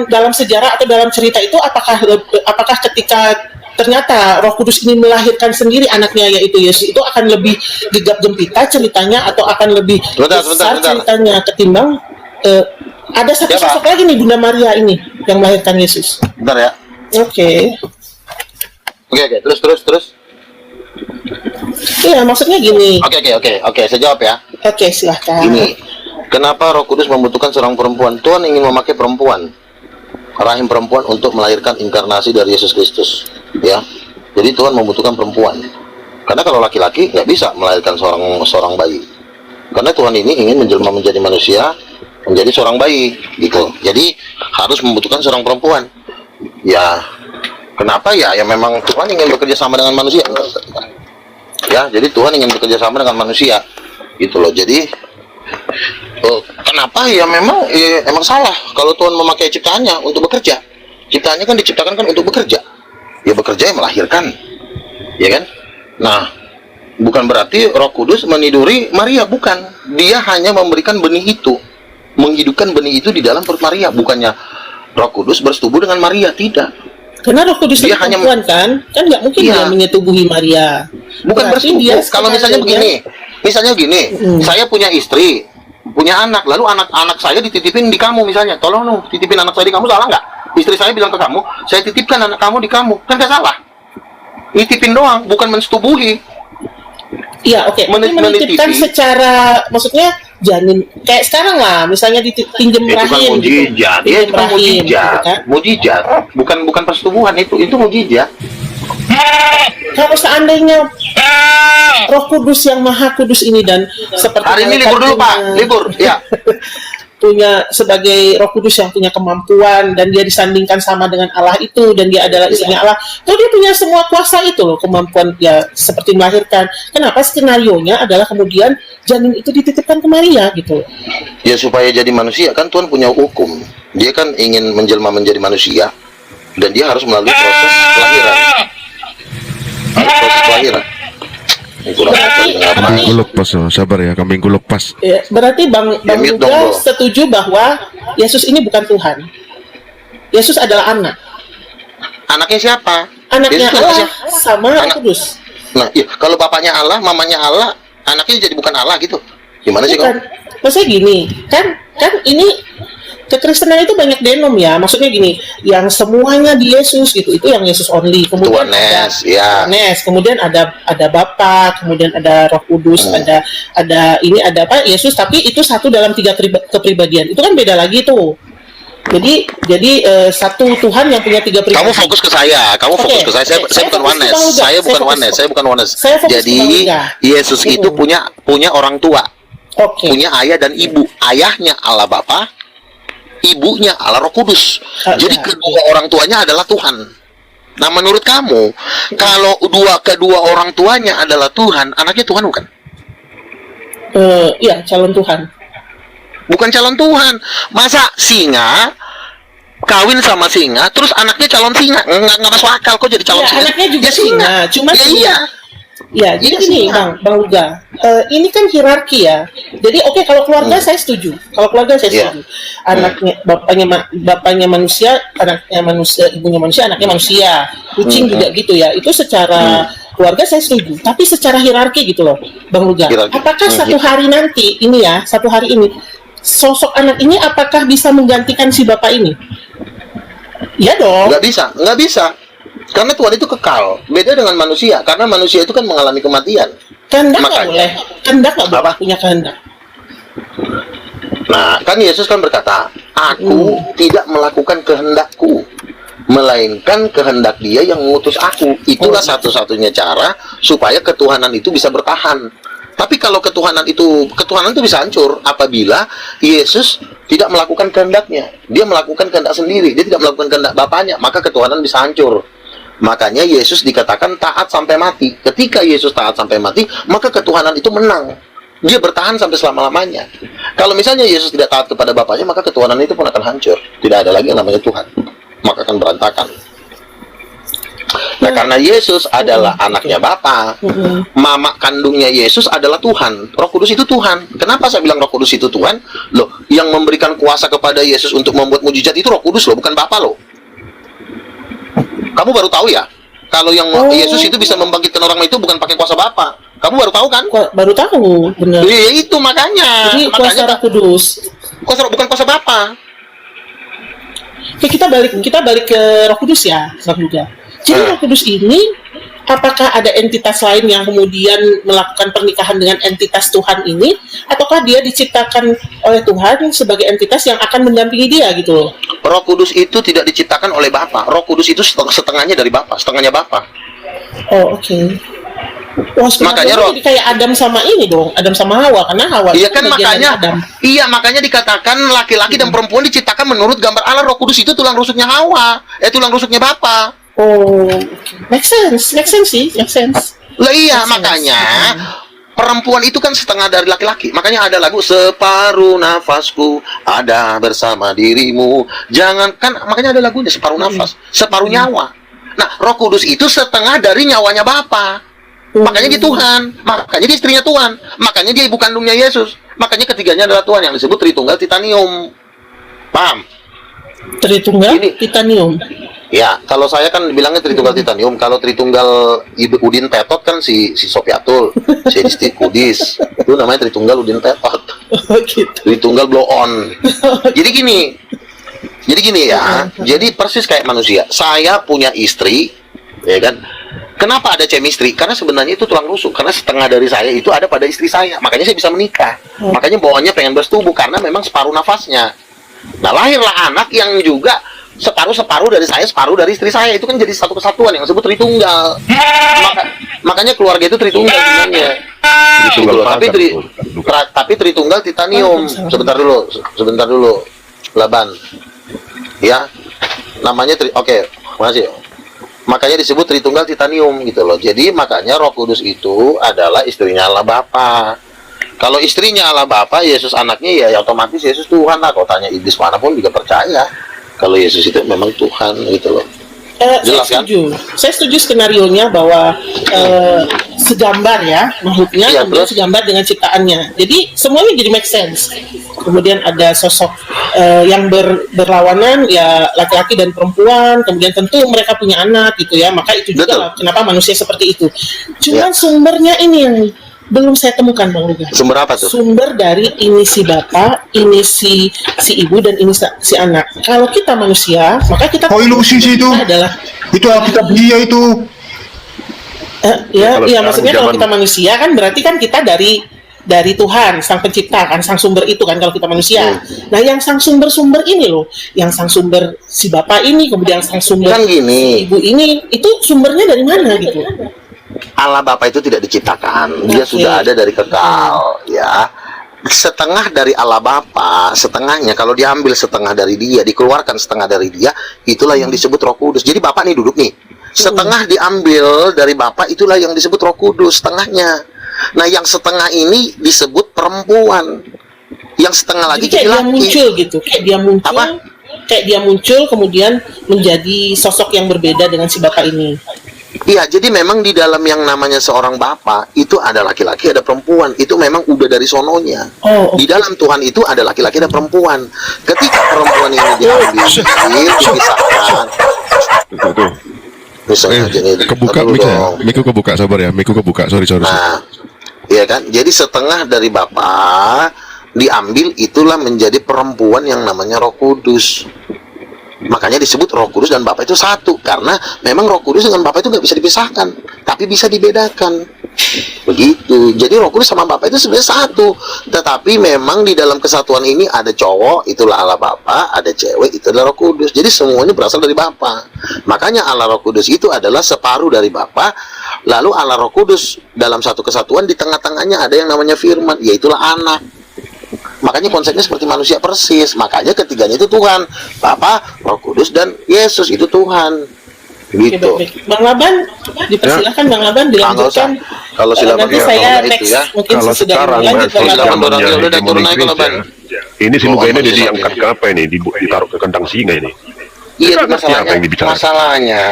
dalam sejarah atau dalam cerita itu, apakah ketika ternyata Roh Kudus ini melahirkan sendiri anaknya yaitu Yesus, itu akan lebih gegap gempita ceritanya, atau akan lebih besar ceritanya ketimbang ada satu sosok lagi nih, Bunda Maria ini yang melahirkan Yesus? Bentar ya. Oke, terus. Iya, maksudnya gini. Oke, saya jawab ya. Oke, silahkan. Ini, kenapa Roh Kudus membutuhkan seorang perempuan? Tuhan ingin memakai perempuan, rahim perempuan, untuk melahirkan inkarnasi dari Yesus Kristus. Ya, jadi Tuhan membutuhkan perempuan. Karena kalau laki-laki nggak bisa melahirkan seorang bayi. Karena Tuhan ini ingin menjelma menjadi manusia, menjadi seorang bayi, gitu. Jadi harus membutuhkan seorang perempuan. Ya, kenapa ya? Ya memang Tuhan ingin bekerja sama dengan manusia. Ya, jadi Tuhan ingin bekerja sama dengan manusia, gitu loh. Jadi kenapa ya? Memang emang salah kalau Tuhan memakai ciptaannya untuk bekerja. Ciptaannya kan diciptakan kan untuk bekerja. Ya bekerja, yang melahirkan, ya kan? Nah, bukan berarti Roh Kudus meniduri Maria, bukan. Dia hanya memberikan benih itu, menghidupkan benih itu di dalam perut Maria. Bukannya Roh Kudus bersetubuh dengan Maria, tidak. Karena Roh Kudus itu perempuan kan nggak mungkin dia menyetubuhi Maria. Bukan bersetubuh. Kalau misalnya begini, saya punya istri, punya anak, lalu anak saya dititipin di kamu misalnya, tolong dong titipin anak saya di kamu, salah nggak? Istri saya bilang ke kamu, saya titipkan anak kamu di kamu, kan nggak salah? Nitipin doang, bukan mensetubuhi. Iya, oke. Menitipkan secara, maksudnya janin kayak sekarang lah, misalnya dipinjem Itu kan rahim gitu. mujizat. Iya, Pinjem itu kan rahim, mujizat. gitu kan. Mujizat. Bukan persetubuhan itu mujizat. Kalau seandainya Roh Kudus yang Maha Kudus ini dan seperti Hari ini malaikat libur dulu, Pak. punya- Libur. Ya. punya sebagai Roh Kudus yang punya kemampuan dan dia disandingkan sama dengan Allah itu dan dia adalah istrinya Allah. Tuh dia punya semua kuasa itu loh, kemampuan ya seperti melahirkan. Kenapa skenarionya adalah kemudian janin itu dititipkan ke Maria gitu. Ya supaya jadi manusia kan Tuhan punya hukum. Dia kan ingin menjelma menjadi manusia dan dia harus melalui proses kelahiran. Harus proses kelahiran. Ini kurang ajar ini apa? Kambing kuluk pas, sabar ya, kambing kuluk pas. Ya, berarti Bang mute dong, Luga bro. setuju bahwa Yesus ini bukan Tuhan. Yesus adalah anak. Anaknya siapa? Anaknya Yesus Allah siapa? sama Roh Anak. Kudus. Nah, iya, kalau bapaknya Allah, mamanya Allah, anaknya jadi bukan Allah gitu. Gimana sih Bukan. kau? Maksudnya gini, kan ini kekristenan itu banyak denom ya. Maksudnya gini, yang semuanya di Yesus gitu, itu yang Yesus only. Kemudian Tuhanes, ya. Tuhanes, kemudian ada Bapa, kemudian ada Roh Kudus, ada ini ada apa? Yesus, tapi itu satu dalam tiga kepribadian. Itu kan beda lagi tuh. Jadi satu Tuhan yang punya tiga pribadi. Kamu fokus ke saya, kamu Oke, fokus ke saya. Saya oke, bukan saya fokus ke oneness. Bang Uga. Saya bukan Saya fokus oneness. ke- Saya bukan oneness. saya fokus ke Jadi Bang Uga. Yesus itu punya orang tua, Oke. punya ayah dan ibu. Ayahnya Allah Bapa, ibunya Allah Roh Kudus. Jadi Ya. kedua orang tuanya adalah Tuhan. Nah, menurut kamu, kalau kedua orang tuanya adalah Tuhan, anaknya Tuhan bukan? Iya, calon Tuhan. Bukan calon Tuhan. Masa singa kawin sama singa, terus anaknya calon singa? Nggak masuk akal kok jadi calon Iya, singa. anaknya juga Ya, singa. Cuma Ya, iya. Ya, jadi Iya, gini, singa. Bang Uga, ini kan hierarki ya. Jadi oke, kalau keluarga saya setuju. Kalau keluarga saya Iya. setuju. Anaknya bapaknya manusia, anaknya manusia, ibunya manusia, anaknya manusia. Kucing juga gitu ya. Itu secara keluarga saya setuju. Tapi secara hierarki gitu loh, Bang Uga. Hierarki. Apakah satu hari nanti ini ya, satu hari ini sosok anak ini apakah bisa menggantikan si bapak ini? Iya dong. Nggak bisa. Karena Tuhan itu kekal. Beda dengan manusia. Karena manusia itu kan mengalami kematian. Kehendak nggak Makanya. boleh. Kehendak nggak boleh Apa? punya kehendak. Nah, kan Yesus kan berkata, aku tidak melakukan kehendakku, melainkan kehendak Dia yang mengutus aku. Itulah satu-satunya cara supaya ketuhanan itu bisa bertahan. Tapi kalau ketuhanan itu bisa hancur apabila Yesus tidak melakukan kehendaknya. Dia melakukan kehendak sendiri, dia tidak melakukan kehendak Bapaknya, maka ketuhanan bisa hancur. Makanya Yesus dikatakan taat sampai mati. Ketika Yesus taat sampai mati, maka ketuhanan itu menang. Dia bertahan sampai selama-lamanya. Kalau misalnya Yesus tidak taat kepada Bapaknya, maka ketuhanan itu pun akan hancur. Tidak ada lagi yang namanya Tuhan. Maka akan berantakan. Nah, karena Yesus adalah anaknya Bapa, mama kandungnya Yesus adalah Tuhan. Roh Kudus itu Tuhan. Kenapa saya bilang Roh Kudus itu Tuhan? Loh, yang memberikan kuasa kepada Yesus untuk membuat mujizat itu Roh Kudus loh, bukan Bapa loh. Kamu baru tahu ya? Kalau yang Yesus itu bisa membangkitkan orang itu bukan pakai kuasa Bapa. Kamu baru tahu kan? Baru tahu, benar. Iya, itu makanya. Jadi kuasa Roh Kudus. Bukan kuasa Bapa. Oke, kita balik ke Roh Kudus ya, Bang Uga. Jadi Roh Kudus ini apakah ada entitas lain yang kemudian melakukan pernikahan dengan entitas Tuhan ini, ataukah dia diciptakan oleh Tuhan sebagai entitas yang akan mendampingi dia gitu loh? Roh Kudus itu tidak diciptakan oleh Bapa. Roh Kudus itu setengahnya dari Bapa, setengahnya Bapa. Oh, oke. Wah, Makanya Roh- jadi kayak Adam sama ini dong, Adam sama Hawa, karena Hawa Iya itu kan, bagian dari makanya Adam. iya makanya dikatakan laki-laki dan perempuan diciptakan menurut gambar Allah. Roh Kudus itu tulang rusuknya Hawa, tulang rusuknya Bapa. Oh, make sense sih, make sense. Lah iya, Make sense. makanya perempuan itu kan setengah dari laki-laki. Makanya ada lagu separuh nafasku ada bersama dirimu. Jangan kan, makanya ada lagunya separuh nafas, separuh nyawa. Nah, Roh Kudus itu setengah dari nyawanya Bapa. Makanya dia Tuhan, makanya dia istrinya Tuhan, makanya dia ibu kandungnya Yesus. Makanya ketiganya adalah Tuhan yang disebut Tritunggal Titanium. Paham? Tritunggal Ini- Titanium. Ya, kalau saya kan bilangnya Tritunggal Titanium. Kalau Tritunggal Udin Petot kan si Sopiatul, si Disti Kudis. Itu namanya Tritunggal Udin Petot. Oh, gitu. Tritunggal Blow On. Jadi gini ya. Jadi persis kayak manusia. Saya punya istri, ya kan? Kenapa ada chemistry? Karena sebenarnya itu tulang rusuk. Karena setengah dari saya itu ada pada istri saya. Makanya saya bisa menikah. Makanya bawaannya pengen bersetubuh karena memang separuh nafasnya. Nah, lahirlah anak yang juga separuh dari saya, separuh dari istri saya. Itu kan jadi satu kesatuan yang disebut Tritunggal. Makanya keluarga itu Tritunggal sebenarnya. Tritunggal Gitu loh. Tapi Tritunggal titanium. Sebentar dulu. Laban. Ya. Namanya oke, makasih. Makanya disebut Tritunggal titanium gitu loh. Jadi makanya Roh Kudus itu adalah istrinya Allah Bapa. Kalau istrinya Allah Bapa, Yesus anaknya ya otomatis Yesus Tuhan lah. Kalau tanya iblis manapun juga percaya kalau Yesus itu memang Tuhan gitu loh. Jelas kan? Saya setuju skenarionya bahwa segambar ya makhluknya, Iya, kemudian terus? segambar dengan ciptaannya. Jadi semuanya jadi make sense. Kemudian ada sosok yang berlawanan ya laki-laki dan perempuan. Kemudian tentu mereka punya anak gitu ya. Maka itu juga Betul. lah kenapa manusia seperti itu. Cuman Ya. sumbernya ini yang belum saya temukan Bang Luga. Sumber apa tuh? Sumber dari ini si bapak, ini si ibu, dan ini si anak. Kalau kita manusia, maka kita Oh, ilusi sih itu. kita adalah Itu Alkitab dia itu. Kalau sekarang maksudnya kalau zaman- kita manusia kan berarti kan kita dari Tuhan, sang pencipta kan, sang sumber itu kan kalau kita manusia. Nah, yang sang sumber ini loh, yang sang sumber si bapak ini, kemudian sang sumber Kan gini. si ibu ini, itu sumbernya dari mana gitu? Allah Bapa itu tidak diciptakan, dia Oke. sudah ada dari kekal, ya. Setengah dari Allah Bapa, setengahnya kalau diambil setengah dari dia, dikeluarkan setengah dari dia, itulah yang disebut Roh Kudus. Jadi Bapak nih duduk nih, setengah diambil dari Bapak, itulah yang disebut Roh Kudus, setengahnya. Nah, yang setengah ini disebut perempuan, yang setengah lagi Jadi kayak jadi dia laki. muncul gitu, Apa? kayak dia muncul kemudian menjadi sosok yang berbeda dengan si bapak ini. Iya, jadi memang di dalam yang namanya seorang bapak itu ada laki-laki, ada perempuan. Itu memang udah dari sononya. Oh, Di dalam Tuhan itu ada laki-laki, ada perempuan. Ketika perempuan ini diambil, dipisahkan. Tuh. Misalnya aja nih, Kebuka dulu mic dong. Miku kebuka, sabar ya. Miku kebuka. Sorry. Nah, iya kan? Jadi setengah dari bapak diambil itulah menjadi perempuan yang namanya Roh Kudus. Makanya disebut Roh Kudus dan Bapa itu satu, karena memang Roh Kudus dengan Bapa itu nggak bisa dipisahkan, tapi bisa dibedakan. Begitu. Jadi Roh Kudus sama Bapa itu sebenarnya satu, tetapi memang di dalam kesatuan ini ada cowok, itulah Allah Bapa, ada cewek, itu adalah Roh Kudus. Jadi semuanya berasal dari Bapa. Makanya Allah Roh Kudus itu adalah separuh dari Bapa, lalu Allah Roh Kudus dalam satu kesatuan di tengah-tengahnya ada yang namanya Firman, yaitulah anak. Makanya konsepnya seperti manusia persis. Makanya ketiganya itu Tuhan, Bapa, Roh Kudus, dan Yesus itu Tuhan. Oke, Gitu. baik. Bang Laban, dipersilakan Bang Laban dilanjutkan. Kalau silakan Nanti ya, saya kalau next itu ya. mungkin Kalau sesudah sekarang ini lanjut Bang masih Laban. Silakan, zamannya udah turun hegemoni aja, kalau, Bang. gereja. Ini si Luga ini diangkat ke apa ini? Ditaruh ke kandang singa ini. Iya, Kita ngerti apa yang dibicarakan. masalahnya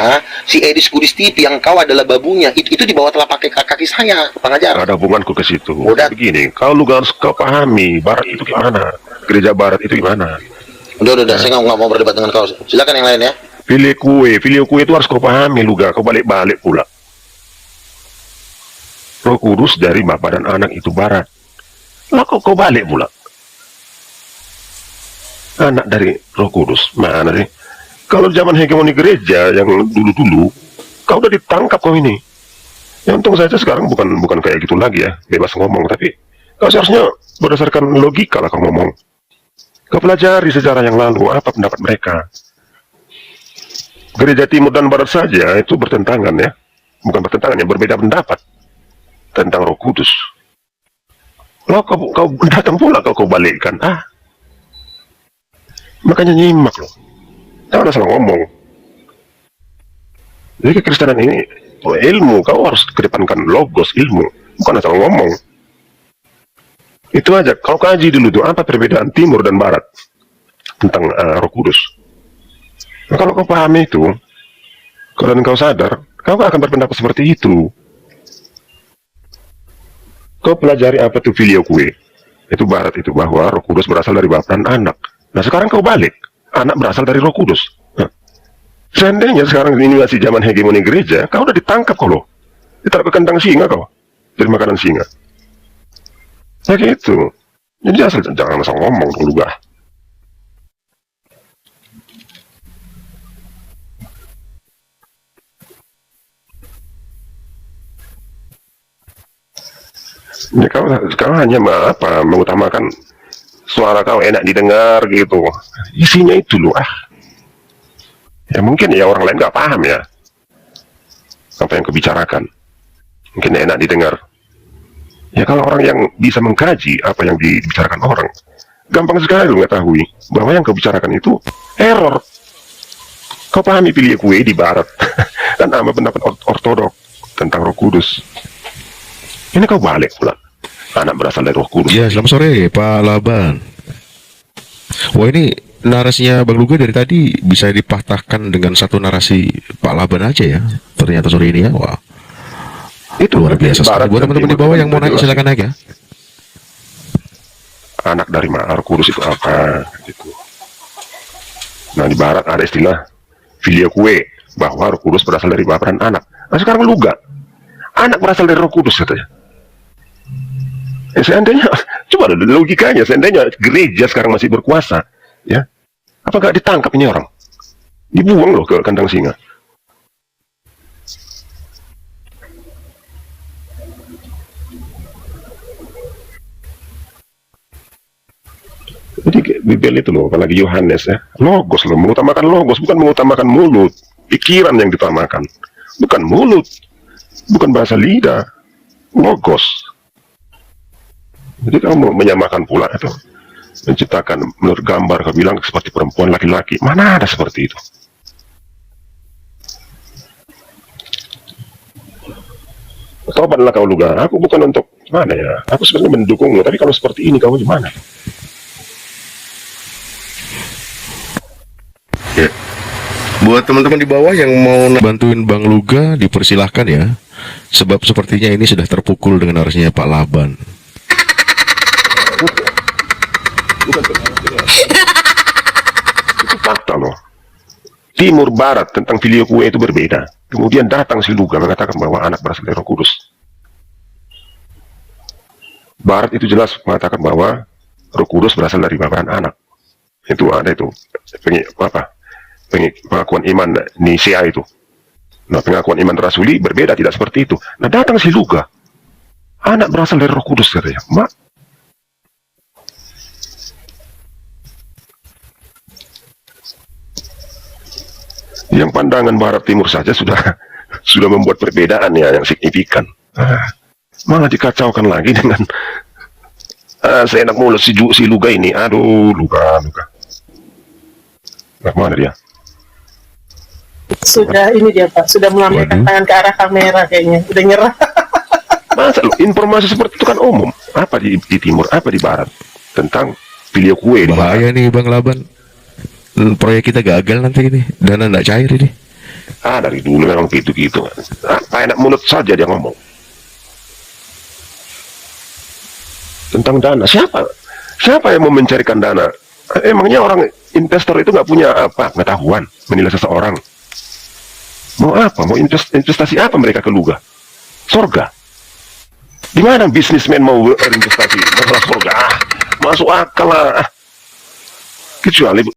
si Edis Kudus TV yang kau adalah babunya itu di bawah telapak kaki saya, pengajar. Ada hubunganku ke situ. Udah. Begini, kalau lu harus kau pahami Barat itu gimana, gereja Barat itu gimana. Udah, saya nggak mau berdebat dengan kau. Silakan yang lain ya. Filio kue itu harus kau pahami, Luga. Kau balik-balik pula. Roh Kudus dari Bapa dan Anak itu Barat. Lah kau balik pula. Anak dari Roh Kudus, mana sih? Kalau zaman hegemoni gereja yang dulu-dulu, kau udah ditangkap kau ini. Ya untung saja sekarang bukan kayak gitu lagi ya, bebas ngomong. Tapi kau seharusnya berdasarkan logika lah kau ngomong. Kau pelajari sejarah yang lalu, apa pendapat mereka. Gereja Timur dan Barat saja itu bertentangan ya. Bukan bertentangan ya, berbeda pendapat tentang Roh Kudus. Loh, kau datang pula kau balikkan. Makanya nyimak loh. Kau udah salah ngomong. Jadi kekristenan ini ilmu, kau harus kedepankan logos ilmu, bukan asal ngomong. Itu aja, kau kaji dulu tuh apa perbedaan Timur dan Barat tentang Roh Kudus. Nah, kalau kau pahami itu, kalau kau sadar, kau akan berpendapat seperti itu. Kau pelajari apa itu filio kue, itu Barat itu bahwa Roh Kudus berasal dari Bapa dan Anak. Nah sekarang kau balik, anak berasal dari Roh Kudus. Nah, seandainya sekarang ini masih zaman hegemoni gereja, kau udah ditangkap kau loh, ditaruh ke kandang singa kau, jadi makanan singa. Nah gitu. Jadi jangan asal ngomong dulu bah. Ya kau hanya mengutamakan suara kau enak didengar gitu. Isinya itu loh Ya mungkin ya orang lain nggak paham ya apa yang kau bicarakan. Mungkin enak didengar. Ya kalau orang yang bisa mengkaji apa yang dibicarakan orang, gampang sekali lo mengetahui bahwa yang kau bicarakan itu error. Kau pahami pilih kue di barat dan sama pendapat ortodok tentang Roh Kudus. Ini kau balik pula. Anak berasal dari Roh Kudus. Ya, selamat sore Pak Laban. Wah, ini narasinya Bang Luga dari tadi bisa dipatahkan dengan satu narasi Pak Laban aja ya. Ternyata sore ini ya. Wah. Itu luar biasa sekali. Buat teman-teman di bawah yang mau naik silakan naik ya. Anak dari Roh Kudus itu apa gitu. Nah di barat ada istilah filioque, bahwa Roh Kudus berasal dari Bapa dan Anak. Nah sekarang Luga, anak berasal dari Roh Kudus katanya. Seandainya, coba logikanya, seandainya gereja sekarang masih berkuasa, ya, apa gak ditangkap ini orang? Dibuang loh ke kandang singa. Jadi Bibel itu loh, apalagi Yohanes ya, logos loh, mengutamakan logos, bukan mengutamakan mulut, pikiran yang ditamakan, bukan mulut, bukan bahasa lidah, logos. Jadi kamu menyamakan pula itu, menciptakan menurut gambar, kau bilang seperti perempuan laki-laki, mana ada seperti itu? Tobatlah kau Luga, aku bukan untuk mana ya, aku sebenarnya mendukungmu, tapi kalau seperti ini kau gimana? Ya. Buat teman-teman di bawah yang mau bantuin Bang Luga dipersilahkan ya. Sebab sepertinya ini sudah terpukul dengan narasinya Pak Laban. Itu fakta loh. Timur Barat tentang filioque itu berbeda. Kemudian datang si Luga mengatakan bahwa anak berasal dari Roh Kudus. Barat itu jelas mengatakan bahwa Roh Kudus berasal dari Bapa dan Anak. Itu ada itu pengakuan iman Nisea itu. Nah pengakuan iman rasuli berbeda, tidak seperti itu. Nah datang si Luga, anak berasal dari Roh Kudus katanya. Yang pandangan Barat Timur saja sudah membuat perbedaan ya yang signifikan. Malah dikacaukan lagi dengan seenak mulut si Luga ini. Aduh, Luga. Mana dia? Sudah ini dia Pak, sudah melambaikan tangan ke arah kamera kayaknya, udah nyerah. Masa lo informasi seperti itu kan umum. Apa di timur, apa di barat tentang filioque di bahaya barat. nih Bang Laban. Proyek kita gagal nanti ini, dana nggak cair ini. Dari dulu memang gitu-gitu. Apa enak mulut saja dia ngomong. Tentang dana, siapa yang mau mencarikan dana? Emangnya orang investor itu nggak punya pengetahuan menilai seseorang? Mau apa? Mau investasi apa mereka ke Luga? Sorga. Di mana bisnismen mau berinvestasi masalah sorga? Masuk akal lah. Kecuali